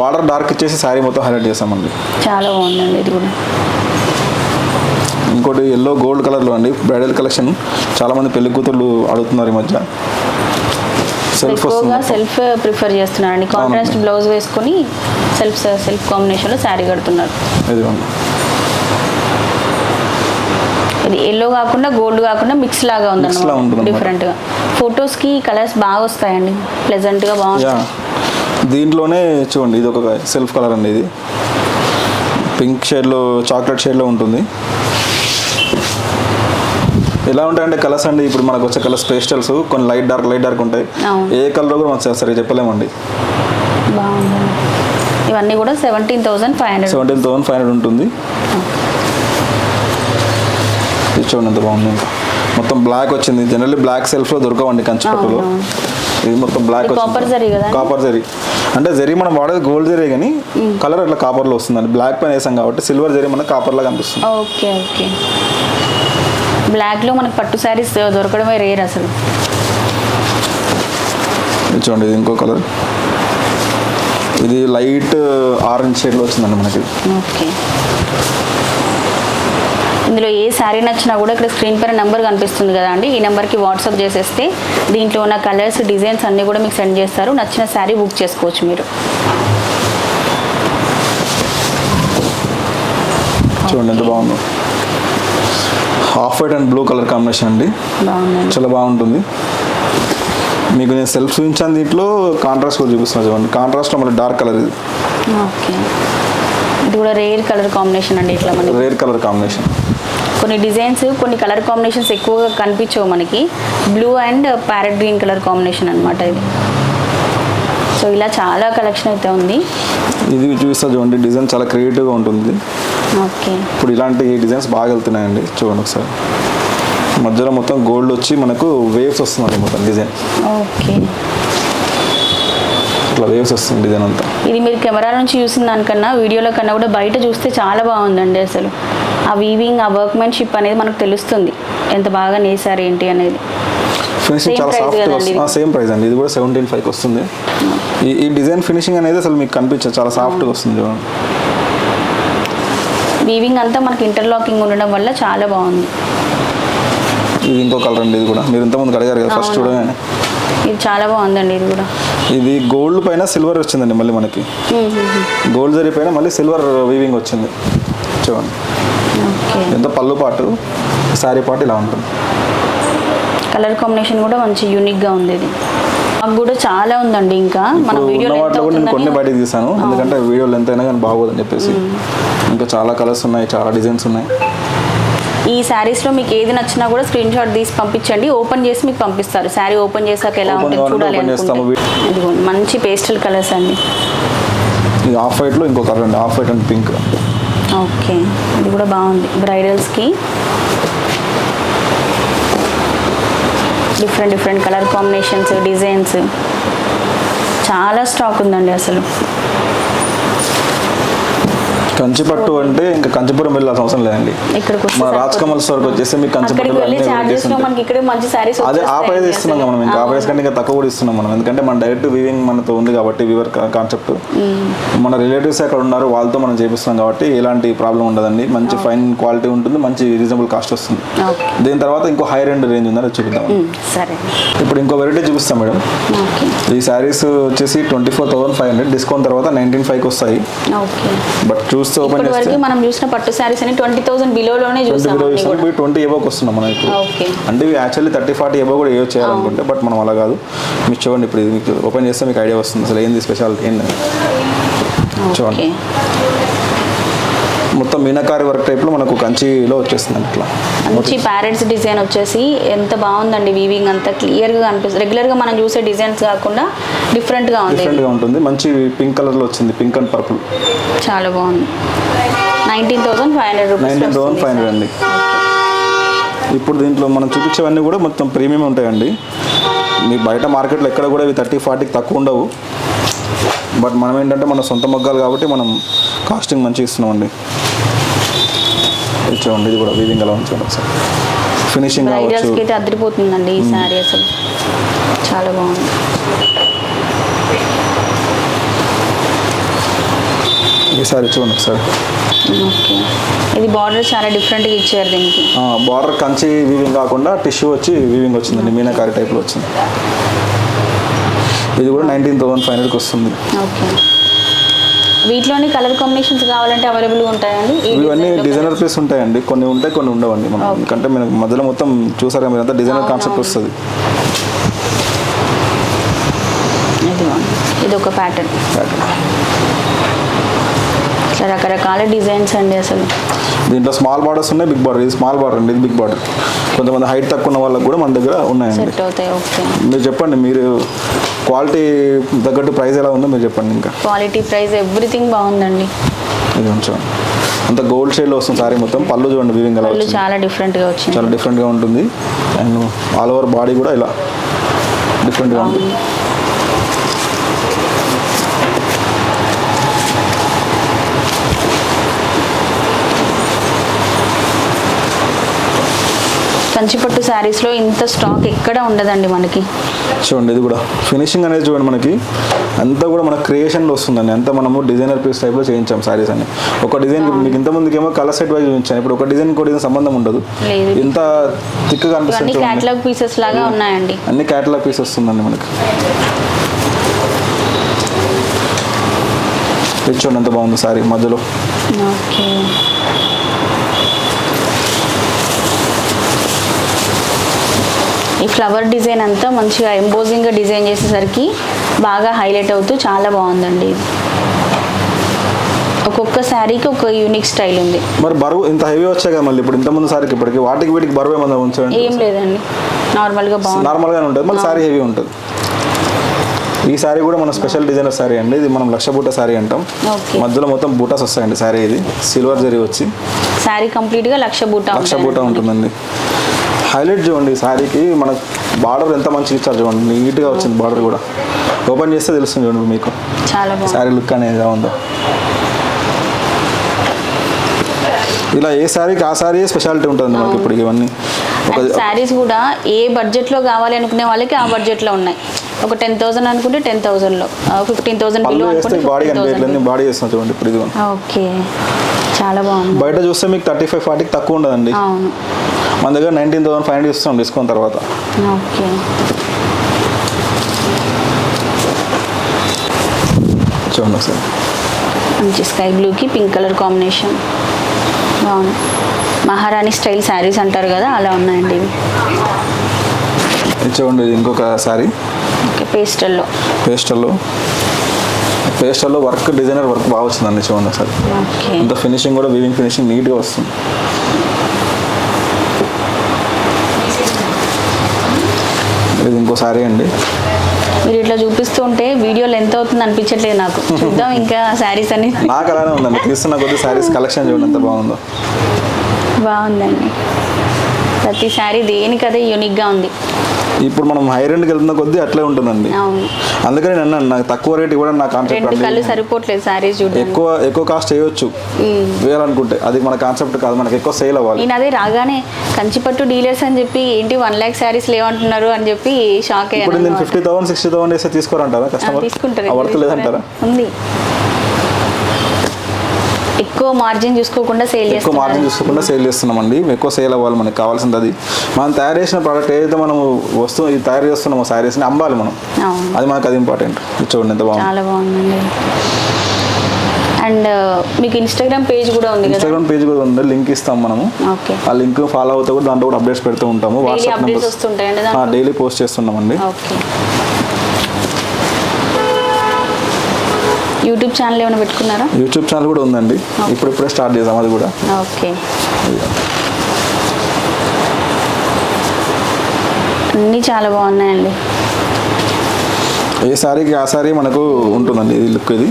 బార్డర్ డార్క్ ఇచ్చేసి సారీ మొత్తం హైలైట్ చేసామండి. చాలా బాగుందండి. ఇది కూడా ఇంకోటి ఎల్లో గోల్డ్ కలర్లో అండి, బ్రైడల్ కలెక్షన్. చాలామంది పెళ్లి కూతుర్లు అడుగుతున్నారు ఈ మధ్య. సెల్ఫ్ ప్రిఫర్ చేస్తున్నారండి. కాంట్రాస్ట్ బ్లౌజ్ వేసుకొని సెల్ఫ్ కాంబినేషన్లో శారీ కడుతున్నారు. ఇది ఎల్లో కాకుండా గోల్డ్ కాకుండా మిక్స్ లాగా ఉంది డిఫరెంట్గా. ఫొటోస్కి కలర్స్ బాగా వస్తాయండి, ప్లెజెంట్గా బాగుంటుంది. దీంట్లోనే చూడండి ఇది ఒక సెల్ఫ్ కలర్ అండి. ఇది పింక్ షేడ్లో చాక్లెట్ షేడ్లో ఉంటుంది. ఎలా ఉంటాయంటే కలర్స్ అండి, ఇప్పుడు మనకు వచ్చే కలర్స్ పేస్టల్స్ కొన్ని లైట్ డార్క్ ఉంటాయి. ఏ కలర్ కూడా మనకు సరిగ్గా చెప్పలేమండి. ఇవన్నీ కూడా 17,500 ఉంటుంది. చూడండి ఎంత బాగుంది. మొత్తం బ్లాక్ వచ్చింది. జనరల్లీ బ్లాక్ సెల్ఫ్లో దొరకవండి కంచిపట్టులో. ఇది మొత్తం బ్లాక్ కాపర్ జరీ. అంటే జరీ మనం వాడేది గోల్డ్ జరీ కానీ కలర్ అట్లా కాపర్లో వస్తుందండి. బ్లాక్ పైన వేసాం కాబట్టి సిల్వర్ జరీ మనకు కాపర్లా కనిపిస్తుంది. Okay okay. బ్లాక్లో మనకు పట్టు శారీస్ దొరకడమే రేర్ అసలు. చూడండి ఇది ఇంకో కలర్. ఇది లైట్ ఆరెంజ్ షేడ్లో వచ్చిందండి మనకి. ఓకే. ఇందులో ఏ శారీ నచ్చినా కూడా ఇక్కడ స్క్రీన్ పైన నెంబర్ కనిపిస్తుంది కదా అండి, ఈ నెంబర్కి వాట్సాప్ చేసేస్తే దీంట్లో ఉన్న కలర్స్ డిజైన్స్ అన్నీ కూడా మీకు సెండ్ చేస్తారు. నచ్చిన శారీ బుక్ చేసుకోవచ్చు మీరు. చూడండి ఎంత బాగుందో. Half white and blue colour combination అండి, చాలా బాగుంటుంది. మీకు నేను సెల్ఫ్ చూపించాను, దీంట్లో కాంట్రాస్ట్ కూడా చూపిస్తున్నాను చూడండి. కాంట్రాస్ట్లో మళ్ళీ డార్క్ కలర్ ఇది. ఓకే, ఇది కూడా రేర్ కలర్ కాంబినేషన్ అండి. ఇట్లా మనకి రేర్ కలర్ కాంబినేషన్. కొన్ని డిజైన్స్ కొన్ని కలర్ కాంబినేషన్స్ ఎక్కువగా కనిపించవు మనకి. Blue and parrot green colour combination అనమాట ఇది. సో ఇలా చాలా కలెక్షన్ అయితే ఉంది. ఇది చూస్తా చూడండి, డిజైన్ చాలా క్రియేటివ్గా ఉంటుంది. ఓకే, ఇప్పుడు ఇలాంటి డిజైన్స్ బాగా వెళ్తున్నాయండి. చూడండి ఒకసారి మధ్యలో మొత్తం గోల్డ్ వచ్చి మనకు వేవ్స్ వస్తుంది మొత్తం డిజైన్. ఓకే, ఇట్లా వేవ్స్ వస్తుంది డిజైన్ అంతా. ఇది మీరు కెమెరా నుంచి చూసిన దానికన్నా వీడియోలో కన్నా కూడా బయట చూస్తే చాలా బాగుందండి. అసలు ఆ వీవింగ్ ఆ వర్క్మెన్షిప్ అనేది మనకు తెలుస్తుంది, ఎంత బాగా నేసారు ఏంటి అనేది. ఫినిషింగ్ చాలా సాఫ్ట్గా వస్తుంది. సేమ్ ప్రైస్ అండి, ఇది కూడా 17,500 వస్తుంది. ఈ డిజైన్ ఫినిషింగ్ అనేది అసలు మీకు కనిపించదు, చాలా సాఫ్ట్గా వస్తుంది చూడండి. వీవింగ్ అంతా మనకి ఇంటర్లాకింగ్ ఉండడం వల్ల చాలా బాగుంది. ఇది ఇంకో కలర్ అండి, ఇది కూడా మీరు ఇంతకుముందు అడిగారు కదా ఫస్ట్ చూడగానే. ఇది చాలా బాగుందండి. ఇది కూడా ఇది గోల్డ్ పైన సిల్వర్ వచ్చిందండి, మళ్ళీ మనకి గోల్డ్ జరీ పైన మళ్ళీ సిల్వర్ వీవింగ్ వచ్చింది చూడండి. ఎంత పళ్ళు పాటు శారీ పాటు ఇలా ఉంటుంది. కలర్ కాంబినేషన్ కూడా మంచి యూనిక్గా ఉంది. ఇది మాకు కూడా చాలా ఉందండి. ఇంకా మన వీడియోలో నేను కొన్ని బయటకు తీసాను, ఎందుకంటే వీడియోలో ఎంత అయినా కానీ బాగోదని చెప్పేసి. ఇంకా చాలా కలర్స్ ఉన్నాయి, చాలా డిజైన్స్ ఉన్నాయి. ఈ శారీస్లో మీకు ఏది నచ్చినా కూడా స్క్రీన్ షాట్ తీసి పంపించండి, ఓపెన్ చేసి మీకు పంపిస్తారు. శారీ ఓపెన్ చేసాక ఎలా ఉంటుంది చూడాలి అనుకుంటే. ఇదిగోండి మంచి పేస్టల్ కలర్స్ అండి. ఇది ఆఫ్ వైట్లో ఇంకో కలర్ అండి, off white and pink. Okay, ఇది కూడా బాగుంది. బ్రైడల్స్కి డిఫరెంట్ కలర్ కాంబినేషన్స్, డిజైన్స్ చాలా స్టాక్ ఉందండి అసలు. కంచిపట్టు అంటే ఇంకా కంచిపురం వెళ్ళాల్సిన అవసరం లేదండి. మన రాజ్ కమల్ స్టోర్కి వచ్చేసి మీకు కంచిపట్టు అదే ఆ ప్రైస్ ఇస్తున్నాం మనం. ఇంకా ఆ ప్రైస్ కంటే ఇంకా తక్కువ కూడా ఇస్తున్నాం మనం. ఎందుకంటే మన డైరెక్ట్ వీవింగ్ మనతో ఉంది కాబట్టి, వీవర్ కాన్సెప్ట్ మన రిలేటివ్స్ అక్కడ ఉన్నారు, వాళ్ళతో మనం చేపిస్తున్నాం కాబట్టి ఎలాంటి ప్రాబ్లం ఉండదండి. మంచి ఫైన్ క్వాలిటీ ఉంటుంది, మంచి రీజనబుల్ కాస్ట్ వస్తుంది. దీని తర్వాత ఇంకో హై రెండ్ రేంజ్ ఉందని చూపిద్దాం. ఇప్పుడు ఇంకో వెరైటీ చూపిస్తాం మేడం. ఈ శారీస్ వచ్చేసి 24,500, డిస్కౌంట్ తర్వాత 19,500 వస్తాయి. బట్ చూస్తే ఓపెన్ చేస్తే మనం చూసిన పట్టు సారీస్ అని 20,000 బిలోలోనే చూసాం. 20 ఎబోకి వస్తున్నాం మనం ఇప్పుడు. అంటే ఇవి యాక్చువల్లీ 30-40 ఎబో కూడా ఏవో చేయాలనుకుంటే, బట్ మనం అలా కాదు. మీరు చూడండి, ఇప్పుడు మీకు ఓపెన్ చేస్తే మీకు ఐడియా వస్తుంది అసలు ఏంది స్పెషాలిటీ ఏంటి. చూడండి, మొత్తం మీనాకారి వర్క్ టైప్లో మనకు కంచిలో వచ్చేస్తుంది. అట్లా మంచి ప్యారెట్స్ డిజైన్ వచ్చేసి ఎంత బాగుందండి. వీవింగ్ అంతా క్లియర్గా కనిపిస్తుంది. రెగ్యులర్గా మనం చూసే డిజైన్స్ కాకుండా డిఫరెంట్గా ఉంటుంది. మంచి పింక్ కలర్లో వచ్చింది, పింక్ అండ్ పర్పుల్. చాలా బాగుంది. 19,500 రూపీస్. 19,500 అండి. ఇప్పుడు దీంట్లో మనం చూపించేవన్నీ కూడా మొత్తం ప్రీమియం ఉంటాయండి. మీ బయట మార్కెట్లో ఎక్కడ కూడా ఇవి 30-40కి తక్కువ ఉండవు. బట్ మనం ఏంటంటే మన సొంత మొగ్గాలు కాబట్టి మనం కాస్టింగ్ మంచిగా ఇస్తున్నామండి. చూడండి, ఇది కూడా వీవింగ్ ఎలా ఉంచండి సార్. ఫినిషింగ్ కావచ్చు, అదిరిపోతుందండి ఈ సారీ అసలు. చాలా బాగుంది. ఈ సారీ చూడండి సార్. ఓకే, ఇది బార్డర్ చాలా డిఫరెంట్గా ఇచ్చారు దీనికి. బార్డర్ కంచి వీవింగ్ కాకుండా టిష్యూ వచ్చి వీవింగ్ వచ్చిందండి, మీనాకారి టైప్లో వచ్చింది. ఇది కూడా 19,500కి వస్తుంది. ఓకే, వీటిలోని కలర్ కాంబినేషన్స్ కావాలంటే అవైలబుల్గా ఉంటాయండి. ఇవన్నీ డిజైనర్ పీస్ ఉంటాయండి, కొన్ని ఉంటాయి కొన్ని ఉండవండి. మనం ఎందుకంటే మీరు మధ్యలో మొత్తం చూసారా మీరు, అంతా డిజైనర్ కాన్సెప్ట్ వస్తుంది. ఇది ఒక ప్యాటర్న్. ఇట్లా రకరకాల డిజైన్స్ అండి అసలు. దీంట్లో స్మాల్ బార్డర్స్ ఉన్నాయి, బిగ్ బార్డర్. ఇది స్మాల్ బార్డర్ అండి, ఇది బిగ్ బార్డర్. కొంతమంది హైట్ తక్కువ ఉన్న వాళ్ళకి కూడా మన దగ్గర ఉన్నాయండి. మీరు చెప్పండి, మీరు క్వాలిటీ తగ్గట్టు ప్రైస్ ఎలా ఉందో మీరు చెప్పండి. ఇంకా క్వాలిటీ, ప్రైస్, ఎవ్రీథింగ్ బాగుందండి. ఇది కొంచెం అంత గోల్డ్ షేడ్లో వస్తుంది సారీ మొత్తం. పళ్ళు చూడండి, వీవింగ్ ఎలా వచ్చింది, చాలా డిఫరెంట్గా వచ్చింది. చాలా డిఫరెంట్గా ఉంటుంది. అండ్ ఆల్ ఓవర్ బాడీ కూడా ఇలా డిఫరెంట్గా ఉంటుంది. కంచిపట్టు శారీస్లో ఇంత స్టాక్ ఎక్కడ ఉండదండి మనకి. చూడండి, ఇది కూడా ఫినిషింగ్ అనేది చూడండి మనకి అంతా కూడా మన క్రియేషన్లో వస్తుందండి. అంతా మనము డిజైనర్ పీస్ టైప్లో చేయించాం శారీస్ అని. ఒక డిజైన్ మీకు ఇంతకుముందుకేమో కలర్ సెట్ వైజ్ చూపించాను, ఇప్పుడు ఒక డిజైన్ ఇంకో డిజైన్ సంబంధం ఉండదు. ఇంత థిక్గా అనిపిస్తుంది. క్యాటలాగ్ పీసెస్ లాగా ఉన్నాయండి, అన్ని క్యాటలాగ్ పీస్ వస్తుందండి మనకి. చూడండి ఎంత బాగుంది శారీ మధ్యలో. ఓకే, ఈ ఫ్లవర్ డిజైన్ అంతా మంచిగా ఎంబోజింగ్గా డిజైన్ చేసేసరికి బాగా హైలైట్ అవుతూ చాలా బాగుందండి. ఒక్కొక్క శారీకి ఒక యూనిక్ స్టైల్ ఉంది. మరి బరువు ఇంత హెవీ వచ్చాయి కదా మళ్ళీ ఇప్పుడు ఇంతకుముందు శారీకి ఇప్పటికి వాటికి వీటికి బరువు ఏమన్నా ఉంచండి? ఏం లేదండి, నార్మల్గానే ఉంటుంది. మళ్ళీ శారీ హెవీ ఉంటుంది. ఈ శారీ కూడా మన స్పెషల్ డిజైనర్ శారీ అండి. ఇది మనం లక్ష బూట శారీ అంటాం. మధ్యలో మొత్తం బూటాస్ వస్తాయండి. శారీ ఇది సిల్వర్ జరీ వచ్చి శారీ కంప్లీట్గా లక్ష బూట ఉంటుందండి. హైలైట్ చూడండి శారీకి మన బార్డర్ ఎంత మంచిగా ఇచ్చారు చూడండి, నీట్గా వచ్చింది బార్డర్ కూడా. ఓపెన్ చేస్తే తెలుస్తుంది చూడండి మీకు చాలా బాగుంది శారీ లుక్ అనేది ఎలా ఉందో. ఇలా ఏ శారీకి ఆ శారీ స్పెషాలిటీ ఉంటుంది మనకి. ఇప్పుడు ఇవన్నీ శారీస్ కూడా ఏ బడ్జెట్లో కావాలి అనుకునే వాళ్ళకి ఆ బడ్జెట్లో ఉన్నాయి. ఒక 10,000 అనుకుంటే 10,000లో, 15,000 బిలో అనుకుంటే బాడీ చేస్తున్నా చూడండి ఇప్పుడు ఇది. ఓకే, చాలా బాగుంది. బయట చూస్తే మీకు 35-40కి తక్కువ ఉండదండి. అవును, మన దగ్గర 19,500 ఇస్తాం డిస్కౌంట్ తర్వాత. ఓకే, చూడండి సార్, మంచి స్కై బ్లూకి పింక్ కలర్ కాంబినేషన్ బాగుంది. మహారాణి స్టైల్ శారీస్ అంటారు కదా, అలా ఉన్నాయండి ఇవి. చూడండి ఇంకొక శారీ పేస్టల్లో వర్క్ డిజైనర్ వర్క్ బాగా వచ్చిందండి. చూడండి సార్, ఇంత ఫినిషింగ్ కూడా వీవింగ్ ఫినిషింగ్ నీట్గా వస్తుంది. ఇది ఇంకో శారీ అండి. మీరు ఇట్లా చూపిస్తూ ఉంటే వీడియోలో ఎంత అవుతుంది అనిపించట్లేదు నాకు. చూద్దాం ఇంకా శారీస్ అని. నాకు అలానే ఉందండి, తీస్తున్న కొద్ది శారీస్ కలెక్షన్ చూడండి ఎంత బాగుందో. బాగుందండి, ప్రతి శారీ దేనికదే యూనిక్గా ఉంది. ఇప్పుడు మనం హై రెండ్కి వెళ్తున్న కొద్దీ అట్లే ఉంటుందండి. అవును, అందుకని నేను నాకు తక్కువ రేట్ ఇవ్వడం నా కాన్సెప్ట్. 2 కళ్ళు సరిపోవట్లేదు శారీస్ చూడండి. ఎక్కువ కాస్ట్ చేయొచ్చు వేయాలనుకుంటే, అది మన కాన్సెప్ట్ కాదు, మనకి ఎక్కువ సేల్ అవ్వాలి. నేను అదే రాగానే కంచిపట్టు డీలర్స్ అని చెప్పి ఏంటి 1 lakh శారీస్ లేవంటున్నారు అని చెప్పి షాక్ అయ్యాను. ఇప్పుడు నేను 50,000 60,000 వేస్తే తీసుకోరంటారా కస్టమర్? తీసుకుంటారు, వర్త్ లేదంటారా? ఉంది. ఎక్కువ మార్జిన్ చూసుకోకుండా సేల్ చేస్తున్నామండి. ఎక్కువ సేల్ అవ్వాలి, మనకి కావాల్సింది అది. మనం తయారు చేసిన ప్రోడక్ట్ ఏదైతే మనం వస్తువు తయారు చేస్తున్నామో శారీస్ని అమ్మాలి మనం, అది మనకు అది ఇంపార్టెంట్. చూడండి ఎంత బాగుంది, చాలా బాగుందండి. అండ్ మీకు ఇన్స్టాగ్రామ్ పేజ్ కూడా ఉంది కదా? ఇన్స్టాగ్రామ్ పేజ్ కూడా ఉంది, లింక్ ఇస్తాం మనము. ఓకే, ఆ లింక్ ఫాలో అవుతా కూడా దాంట్లో కూడా అప్డేట్స్ పెడుతూ ఉంటాము. వాట్సాప్ నెంబర్స్ డైలీ పోస్ట్ చేస్తున్నామండి. ఓకే, యూట్యూబ్ ఛానల్ ఏమైనా పెట్టుకున్నారా? యూట్యూబ్ ఛానల్ కూడా ఉందండి, ఇప్పుడే స్టార్ట్ చేద్దాం అది కూడా. ఓకే, అన్నీ చాలా బాగున్నాయండి. ఏ సారీకి ఆ సారీ మనకు ఉంటుందండి ఇది లుక్. ఇది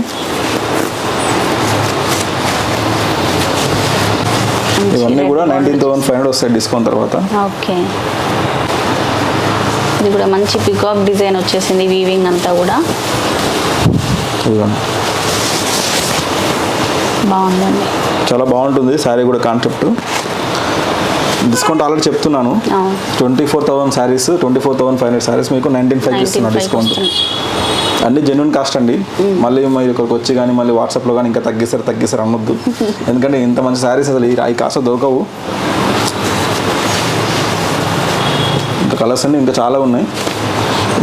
ఇవన్నీ కూడా 19,500 వస్తాయి డిస్కౌంట్ తర్వాత. ఓకే, ఇది కూడా మంచి పికాక్ డిజైన్ వచ్చేసింది, వీవింగ్ అంతా కూడా బాగుందండి. చాలా బాగుంటుంది శారీ కూడా కాన్సెప్ట్. డిస్కౌంట్ ఆల్రెడీ చెప్తున్నాను, 24,000 శారీస్ 24,500 శారీస్ మీకు 19,500 ఇస్తున్నాను డిస్కౌంట్. అన్ని జెన్యున్ కాస్ట్ అండి. మళ్ళీ మీరు ఇక్కడికి వచ్చి కానీ మళ్ళీ వాట్సాప్లో కానీ ఇంకా తగ్గిస్తారు అనొద్దు, ఎందుకంటే ఇంత మంచి శారీస్ అసలు ఈ కాస్ట్ దొరకవు. ఇంకా కలర్స్ అన్ని ఇంకా చాలా ఉన్నాయి.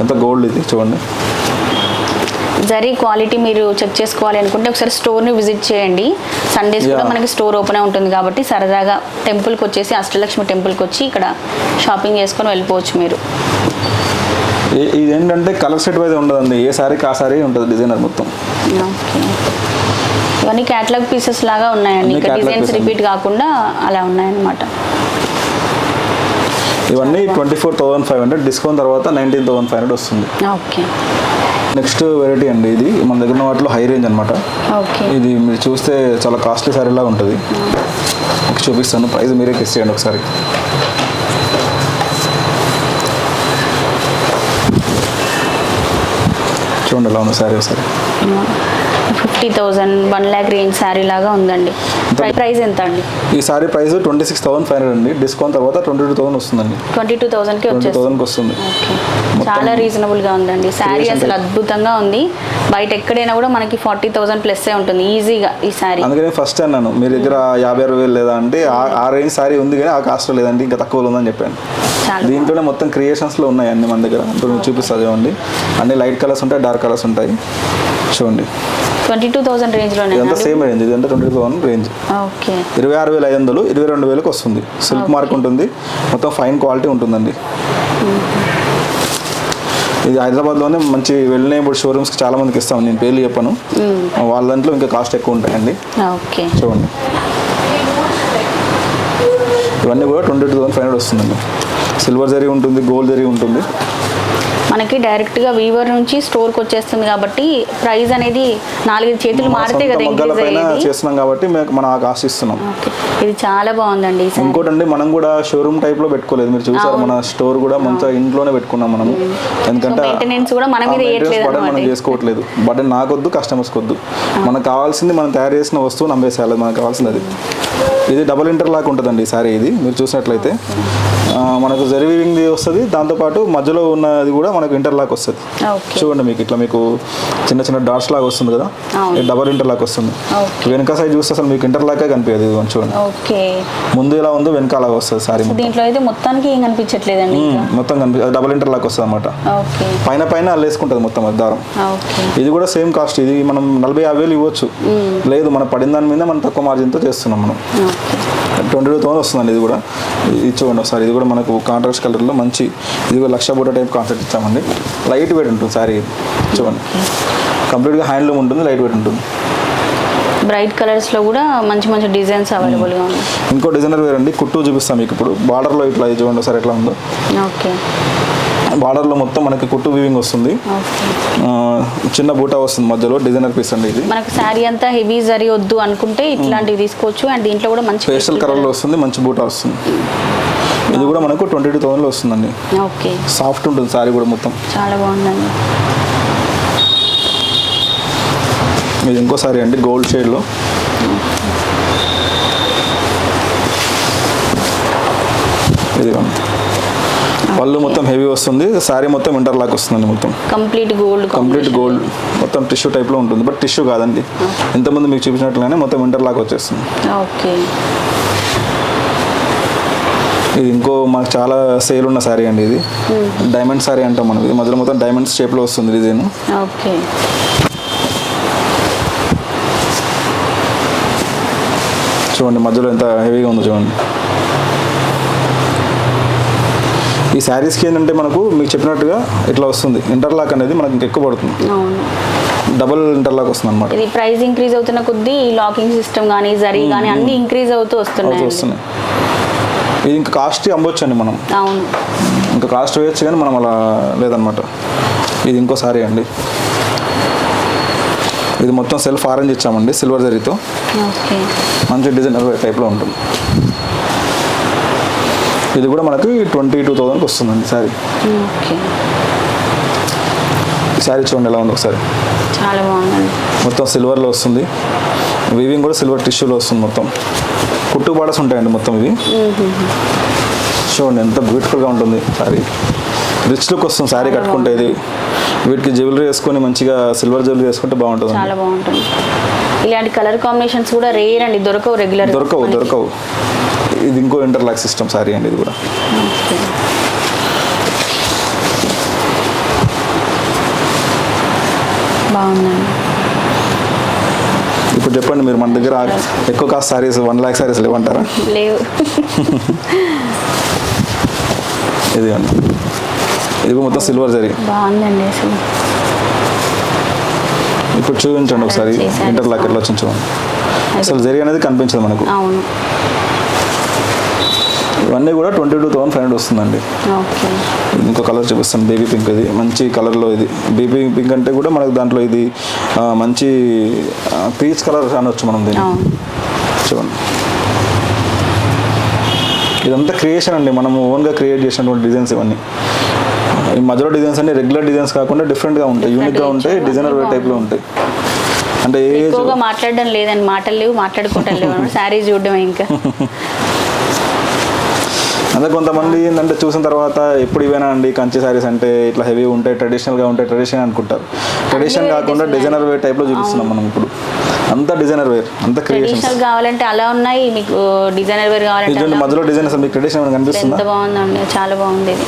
ఎంత గోల్డ్ ఇది చూడండి. జరీ క్వాలిటీ మీరు చెక్ చేసుకోవాలి అనుకుంటే ఒకసారి స్టోర్ని విజిట్ చేయండి. సండేస్ కూడా మనకి స్టోర్ ఓపెన్ ఉంటుంది కాబట్టి సరదాగా టెంపుల్కి వచ్చేసి అష్టలక్ష్మి టెంపుల్కి వచ్చి ఇక్కడ షాపింగ్ చేసుకొని వెళ్ళిపోవచ్చు మీరు. ఇదేంటంటే కలర్ సెట్ వైజ్ ఉండదండి, ఏ సారీకి ఆ సారీ ఉంటుంది డిజైనర్ మొత్తం. ఓకే, ఇవన్నీ క్యాటలాగ్ పీసెస్ లాగా ఉన్నాయండి, ఇంకా డిజైన్స్ రిపీట్ కాకుండా అలా ఉన్నాయన్నమాట. ఇవన్నీ 24,500 డిస్కౌంట్ తర్వాత 19,500 వస్తుంది. ఓకే, నెక్స్ట్ వెరైటీ అండి, ఇది మన దగ్గర ఉన్న వాటిలో హై రేంజ్ అనమాట. ఇది మీరు చూస్తే చాలా కాస్ట్లీ సారీలా ఉంటుంది. చూపిస్తాను, ప్రైస్ మీరే గెస్ చేయండి ఒకసారి. చూడండి ఎలా ఉంది సారీ ఒకసారి. 50,000 1 lakh రేంజ్ శారీ లాగా ఉందండి. ప్రైస్ ఎంత అండి? ఈ సారీ ప్రైస్ 26,500 అండి, డిస్కౌంట్ తర్వాత 22,000 వస్తుందండి. 22,000కి వస్తుంది. చాలా రీజనబుల్ గా ఉందండి శారీ, అసలు అద్భుతంగా ఉంది. బయట ఎక్కడైనా కూడా మనకి 40,000 ప్లస్ ఉంటుంది ఈజీగా ఈ శారీ. అందుకని ఫస్ట్ అన్నాను మీ దగ్గర 56,000 లేదా అంటే ఆ రేంజ్ శారీ ఉంది కానీ ఆ కాస్ట్ లేదండి, ఇంకా తక్కువలో ఉందని చెప్పాను. దీంట్లోనే మొత్తం క్రియేషన్స్ లో ఉన్నాయి అన్ని మన దగ్గర. చూపిస్తుంది చూడండి, అన్ని లైట్ కలర్స్ ఉంటాయి, డార్క్ కలర్స్ ఉంటాయి. చూడండి 22,000 రేంజ్ లోనే, ఇదంతా సేమ్ రేంజ్, ఇదంతా 22,000 రేంజ్. ఓకే, 26,500 22,000కి వస్తుంది. సిల్క్ మార్క్ ఉంటుంది, మొత్తం ఫైన్ క్వాలిటీ ఉంటుందండి. ఇది హైదరాబాద్లోనే మంచి వెల్ నేమ్డ్ షోరూమ్స్కి చాలా మందికి ఇస్తాం, నేను పేర్లు చెప్పను, వాళ్ళ దాంట్లో ఇంకా కాస్ట్ ఎక్కువ ఉంటాయండి. ఓకే, చూడండి ఇవన్నీ కూడా 22,500 వస్తుందండి. సిల్వర్ జరీ ఉంటుంది, గోల్డ్ జరీ ఉంటుంది. మనకి డైరెక్ట్గా వీవర్ నుంచి స్టోర్కి వచ్చేస్తుంది కాబట్టి ప్రైస్ అనేది 4 చేతులు మారితే కదా చేస్తున్నాం కాబట్టి మనం ఆ కాస్ట్ ఇస్తున్నాం. ఇది చాలా బాగుందండి. ఇంకోటి అండి, మనం కూడా షోరూమ్ టైప్ లో పెట్టుకోలేదు, మీరు చూసారు మన స్టోర్ కూడా మంచిగా ఇంట్లోనే పెట్టుకున్నాం మనము. ఎందుకంటే మెయింటెనెన్స్ కూడా మనం చేసుకోవట్లేదు, బట్ నాకొద్దు కస్టమర్స్ కొద్దు, మనకు కావాల్సింది మనం తయారు చేసిన వస్తువు నమ్మేసేయాలి, మనకు కావాల్సింది అది. ఇది డబుల్ ఇంటర్లాక్ ఉంటుందండి ఈ సారీ. ఇది మీరు చూసినట్లయితే మనకు జరీ వీవింగ్ వస్తుంది, దాంతోపాటు మధ్యలో ఉన్నది కూడా మనకు ఇంటర్లాక్ వస్తుంది. చూడండి మీకు ఇట్లా మీకు చిన్న చిన్న డాట్స్ లాగా వస్తుంది కదా, డబల్ ఇంటర్లాక్ వస్తుంది. వెనక సైడ్ చూస్తే అసలు మీకు ఇంటర్లాకే కనిపించదు. చూడండి ముందు ఎలా ఉందో వెనక అలాగా వస్తుంది సారీ. దీంట్లో అయితే మొత్తానికి ఏం కనిపించట్లేదండి, మొత్తం కనిపించదు, డబల్ ఇంటర్లాక్ వస్తుంది అనమాట. పైన అల్లేసుకుంటుంది మొత్తం అది దారం. ఇది కూడా సేమ్ కాస్ట్, ఇది మనం 40,000 ఇవ్వచ్చు, లేదు మనం పడిన దాని మీద మనం తక్కువ మార్జిన్తో చేస్తున్నాం మనం. 22,000 వస్తుందండి. ఇది కూడా ఇది చూడండి ఒకసారి, ఇది కూడా మనకు కాంట్రాస్ట్ కలర్లో మంచి, ఇది కూడా లక్ష బూట టైప్ కాన్సెప్ట్ ఇచ్చామండి. లైట్ వెయిట్ ఉంటుంది సారీ, చూడండి కంప్లీట్గా హ్యాండ్లూమ్ ఉంటుంది, లైట్ వెయిట్ ఉంటుంది. బ్రైట్ కలర్స్ లో కూడా మంచి మంచి డిజైన్స్ అవైలబుల్ గా ఉన్నాయి. ఇంకో డిజైనర్ వేరండి, కుట్టు చూపిస్తాం మీకు ఇప్పుడు. బార్డర్ లో ఇట్లా చూడండి ఒకసారి ఎట్లా ఉందో. ఓకే, బార్డర్లో మొత్తం మనకి కుట్టు వీవింగ్ వస్తుంది, చిన్న బూటా వస్తుంది మధ్యలో, డిజైనర్ పీస్ అండి ఇది. మనకు శారీ అంతా హెవీ జరీ వద్దు అనుకుంటే ఇట్లాంటివి తీసుకోవచ్చు. అండ్ దీంట్లో కూడా మంచి పేస్టల్ కలర్లో వస్తుంది, మంచి బూటా వస్తుంది. ఇది కూడా మనకు 22,000లో వస్తుందండి. ఓకే, సాఫ్ట్ ఉంటుంది శారీ కూడా మొత్తం, చాలా బాగుందండి. ఇది ఇంకో శారీ అండి గోల్డ్ షేడ్లో. ఇది పళ్ళు మొత్తం హెవీ వస్తుంది, శారీ మొత్తం ఇంటర్లాక్ వస్తుందండి, మొత్తం కంప్లీట్ గోల్డ్ మొత్తం టిష్యూ టైప్లో ఉంటుంది. బట్ టిష్యూ కాదండి, ఇంతకుముందు మీకు చూపించినట్లుగానే మొత్తం ఇంటర్లాక్ వచ్చేస్తుంది. ఓకే, ఇది ఇంకో మాకు చాలా సేల్ ఉన్న శారీ అండి. ఇది డైమండ్ శారీ అంటాం మనం. ఇది మధ్యలో మొత్తం డైమండ్స్ షేప్లో వస్తుంది డిజైన్. ఓకే, చూడండి మధ్యలో ఎంత హెవీగా ఉందో చూడండి. ఈ శారీస్కి ఏంటంటే మనకు మీకు చెప్పినట్టుగా ఇట్లా వస్తుంది, ఇంటర్లాక్ అనేది మనకి ఇంకా ఎక్కువ పడుతుంది, డబుల్ ఇంటర్లాక్ వస్తుంది అనమాట. ఇది ప్రైస్ ఇంక్రీజ్ అవుతున్న కొద్దీ లాకింగ్ సిస్టమ్ కానీ జరీ కానీ అన్ని ఇంక్రీజ్ అవుతూ వస్తున్నాయి. ఇది ఇంకా కాస్ట్ అమ్మొచ్చు అండి మనం. అవును, ఇంకా కాస్ట్ వేయచ్చు కానీ మనం అలా లేదనమాట. ఇది ఇంకో సారీ అండి. ఇది మొత్తం సెల్ఫ్ ఆరెంజ్ ఇచ్చామండి సిల్వర్ జరీతో. ఓకే, మంచి డిజైనర్ టైప్లో ఉంటుంది. ఇది కూడా మనకి 22,000కి వస్తుందండి శారీ. ఓకే, శారీ చూడండి ఎలా ఉంది ఒకసారి, చాలా బాగుందండి. మొత్తం సిల్వర్లో వస్తుంది, వీవింగ్ కూడా సిల్వర్ టిష్యూలో వస్తుంది. మొత్తం కుట్టు బార్డర్స్ ఉంటాయండి మొత్తం. ఇవి చూడండి ఎంత బ్యూటిఫుల్గా ఉంటుంది శారీ, రిచ్ లుక్ వస్తుంది శారీ కట్టుకుంటే. ఇది వీటికి జ్యువెలరీ వేసుకొని మంచిగా సిల్వర్ జ్యువెలరీ వేసుకుంటే బాగుంటుంది, చాలా బాగుంటుంది. ఇలాంటి కలర్ కాంబినేషన్స్ కూడా రేర్ అండి, దొరకవు. ఇది ఇంకో ఇంటర్లాక్ సిస్టమ్ శారీ అండి ఇది కూడా. బాగుందండి. ఇప్పుడు చెప్పండి మీరు, మన దగ్గర ఎక్కువ కాస్ట్ శారీస్ 1 lakh శారీస్ లేవంటారా? లేవు. ఇది అండి, ఇది మొత్తం సిల్వర్ జరీ బాగుందండి అసలు. ఇప్పుడు చూపించండి ఒకసారి ఇంటర్లాక్ ఎట్లా వచ్చింది చూడండి. అసలు జరీ అనేది కనిపించదు మనకు. అవును, ఇవన్నీ కూడా 22,500 వస్తుందండి. ఓకే, ఇంకో కలర్ చూపిస్తాను, బేబీ పింక్. ఇది మంచి కలర్లో, ఇది బేబీ పింక్ అంటే కూడా మనకు దాంట్లో ఇది మంచి పీచ్ కలర్ అనొచ్చు మనం దీన్ని. చూడండి ఇదంతా క్రియేషన్ అండి, మనము ఓన్గా క్రియేట్ చేసినటువంటి డిజైన్స్ ఇవన్నీ. ఈ మధ్యలో డిజైన్స్ అన్ని రెగ్యులర్ డిజైన్స్ కాకుండా డిఫరెంట్గా ఉంటాయి, యూనిక్గా ఉంటాయి, డిజైనర్ టైప్లో ఉంటాయి. అంటే ఎక్కువగా మాట్లాడడం లేదని, మాటలు లేవు, మాట్లాడుకోవటం లేవు, శారీ చూడడం ఇంకా. అదే కొంతమంది ఏంటంటే చూసిన తర్వాత ఎప్పుడు ఇవేనా అండి కంచి శారీస్ అంటే ఇట్లా హెవీ ఉంటాయి, ట్రెడిషనల్గా ఉంటాయి, ట్రెడిషన్ అనుకుంటారు. ట్రెడిషన్ కాకుండా డిజైనర్ వేర్ టైప్లో చూపిస్తున్నాం మనం ఇప్పుడు. అంతా డిజైనర్ వేర్, అంతా క్రియేషన్స్. కావాలంటే అలా ఉన్నాయి, మీకు డిజైనర్ వేర్ కావాలంటే మధ్యలో డిజైన్ అసలు మీకు ట్రెడిషన్ కనిపిస్తుంది. ఎంత బాగుందండి, చాలా బాగుంది. ఇది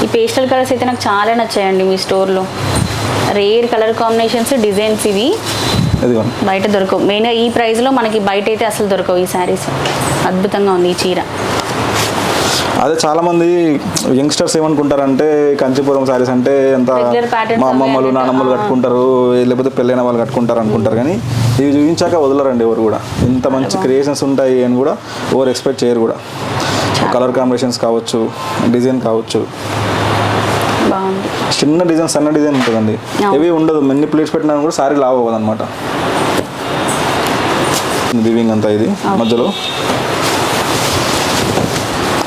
ఈ పేస్టల్ కలర్స్ అయితే నాకు చాలా నచ్చాయండి మీ స్టోర్లో. రేర్ కలర్ కాంబినేషన్స్, డిజైన్స్ ఇవి బయట దొరకవు. మెయిన్గా ఈ ప్రైస్లో మనకి బయట అయితే అసలు దొరకవు ఈ శారీస్. అద్భుతంగా ఉంది ఈ చీర. అదే చాలా మంది యంగ్స్టర్స్ ఏమనుకుంటారంటే కంచిపురం శారీస్ అంటే ఎంత మా అమ్మమ్మలు నానమ్మలు కట్టుకుంటారు, లేకపోతే పెళ్ళైన వాళ్ళు కట్టుకుంటారు అనుకుంటారు. కానీ ఇవి చూపించాక వదలరండి ఎవరు కూడా. ఇంత మంచి క్రియేషన్స్ ఉంటాయి అని కూడా ఎవరు ఎక్స్పెక్ట్ చేయరు కూడా. కలర్ కాంబినేషన్స్ కావచ్చు, డిజైన్ కావచ్చు, చిన్న డిజైన్ సన్న డిజైన్ ఉంటుందండి, ఇవి ఉండదు. ఎన్ని ప్లేట్స్ పెట్టినా కూడా శారీ లావ్ అవ్వదు అనమాట. వీవింగ్ అంతా ఇది మధ్యలో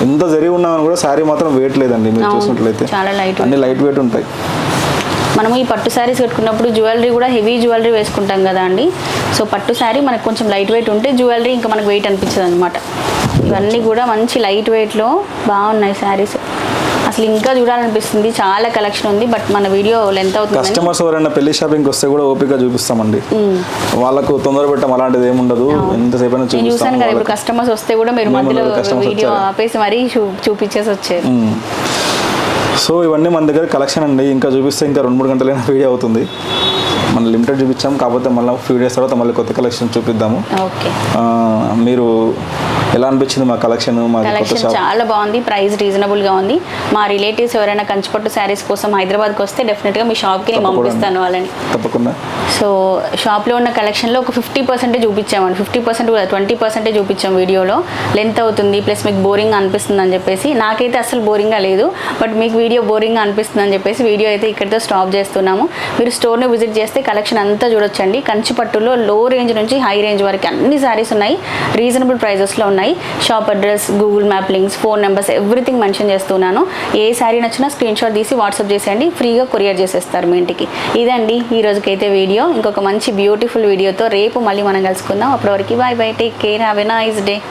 ఎంత జరిగి ఉన్నామని కూడా శారీ మాత్రం వెయిట్ లేదండి. మీరు చూసినట్లయితే అన్ని లైట్ వెయిట్ ఉంటాయి. మనము ఈ పట్టు శారీస్ కట్టుకున్నప్పుడు జ్యువెలరీ కూడా హెవీ జ్యువెలరీ వేసుకుంటాం కదా అండి. సో పట్టు శారీ మనకు కొంచెం లైట్ వెయిట్ ఉంటే జ్యువెలరీ ఇంకా మనకు వెయిట్ అనిపించదు అనమాట. ఇవన్నీ కూడా మంచి లైట్ వెయిట్లో బాగున్నాయి శారీస్. అసలు ఇంకా చూడాలనిపిస్తుంది, చాలా కలెక్షన్ ఉంది. బట్ మన వీడియో లెంత్ అవుతుంది. కస్టమర్స్ ఎవరైనా పెళ్లి షాపింగ్కి వస్తే కూడా ఓపిక చూపిస్తామండి. వాళ్ళకు తొందర పెట్టడం అలాంటిది ఏమి ఉండదు. ఎంతసేపు అయినా చూసాను కదా, ఇప్పుడు కస్టమర్స్ వస్తే కూడా మీరు మధ్యలో వీడియో ఆపేసి మరీ చూపించేసి వచ్చారు. సో ఇవన్నీ మన దగ్గర కలెక్షన్ అండి. ఇంకా చూపిస్తే ఇంకా 2-3 గంటలైనా వీడియో అవుతుంది. మనం లిమిటెడ్ చూపించాం, కాకపోతే మళ్ళీ ఫ్యూ డేస్ తర్వాత మళ్ళీ కొత్త కలెక్షన్ చూపిద్దాము. ఓకే, మీరు ఎలా అనిపించింది మా కలెక్షన్? కలెక్షన్ చాలా బాగుంది, ప్రైస్ రీజనబుల్గా ఉంది. మా రిలేటివ్స్ ఎవరైనా కంచిపట్టు శారీస్ కోసం హైదరాబాద్కి వస్తే డెఫినెట్గా మీ షాప్కి నేను పంపిస్తాను వాళ్ళని. తప్పకుండా. సో షాప్లో ఉన్న కలెక్షన్లో ఒక 50% చూపించామండి, 50% 20% చూపించాం. వీడియోలో లెంత్ అవుతుంది, ప్లస్ మీకు బోరింగ్ అనిపిస్తుంది అని చెప్పేసి. నాకైతే అసలు బోరింగ్గా లేదు, బట్ మీకు వీడియో బోరింగ్గా అనిపిస్తుంది అని చెప్పేసి వీడియో అయితే ఇక్కడితో స్టాప్ చేస్తున్నాము. మీరు స్టోర్ని విజిట్ చేస్తే కలెక్షన్ అంతా చూడొచ్చండి. కంచిపట్టులో లో రేంజ్ నుంచి హై రేంజ్ వరకు అన్ని శారీస్ ఉన్నాయి, రీజనబుల్ ప్రైజెస్లో ఉన్నాయి. Shop address, Google map links, phone numbers everything mention చేస్తున్నాను. ఏ శారీ నచ్చినా స్క్రీన్ షాట్ తీసి వాట్సాప్ చేసేయండి, ఫ్రీగా కొరియర్ చేసేస్తారు మీ ఇంటికి. ఇదండి ఈ రోజుకైతే వీడియో. ఇంకొక మంచి బ్యూటిఫుల్ వీడియోతో రేపు మళ్ళీ మనం కలుసుకుందాం. అప్పటివరకు bye bye, take care, have a nice day.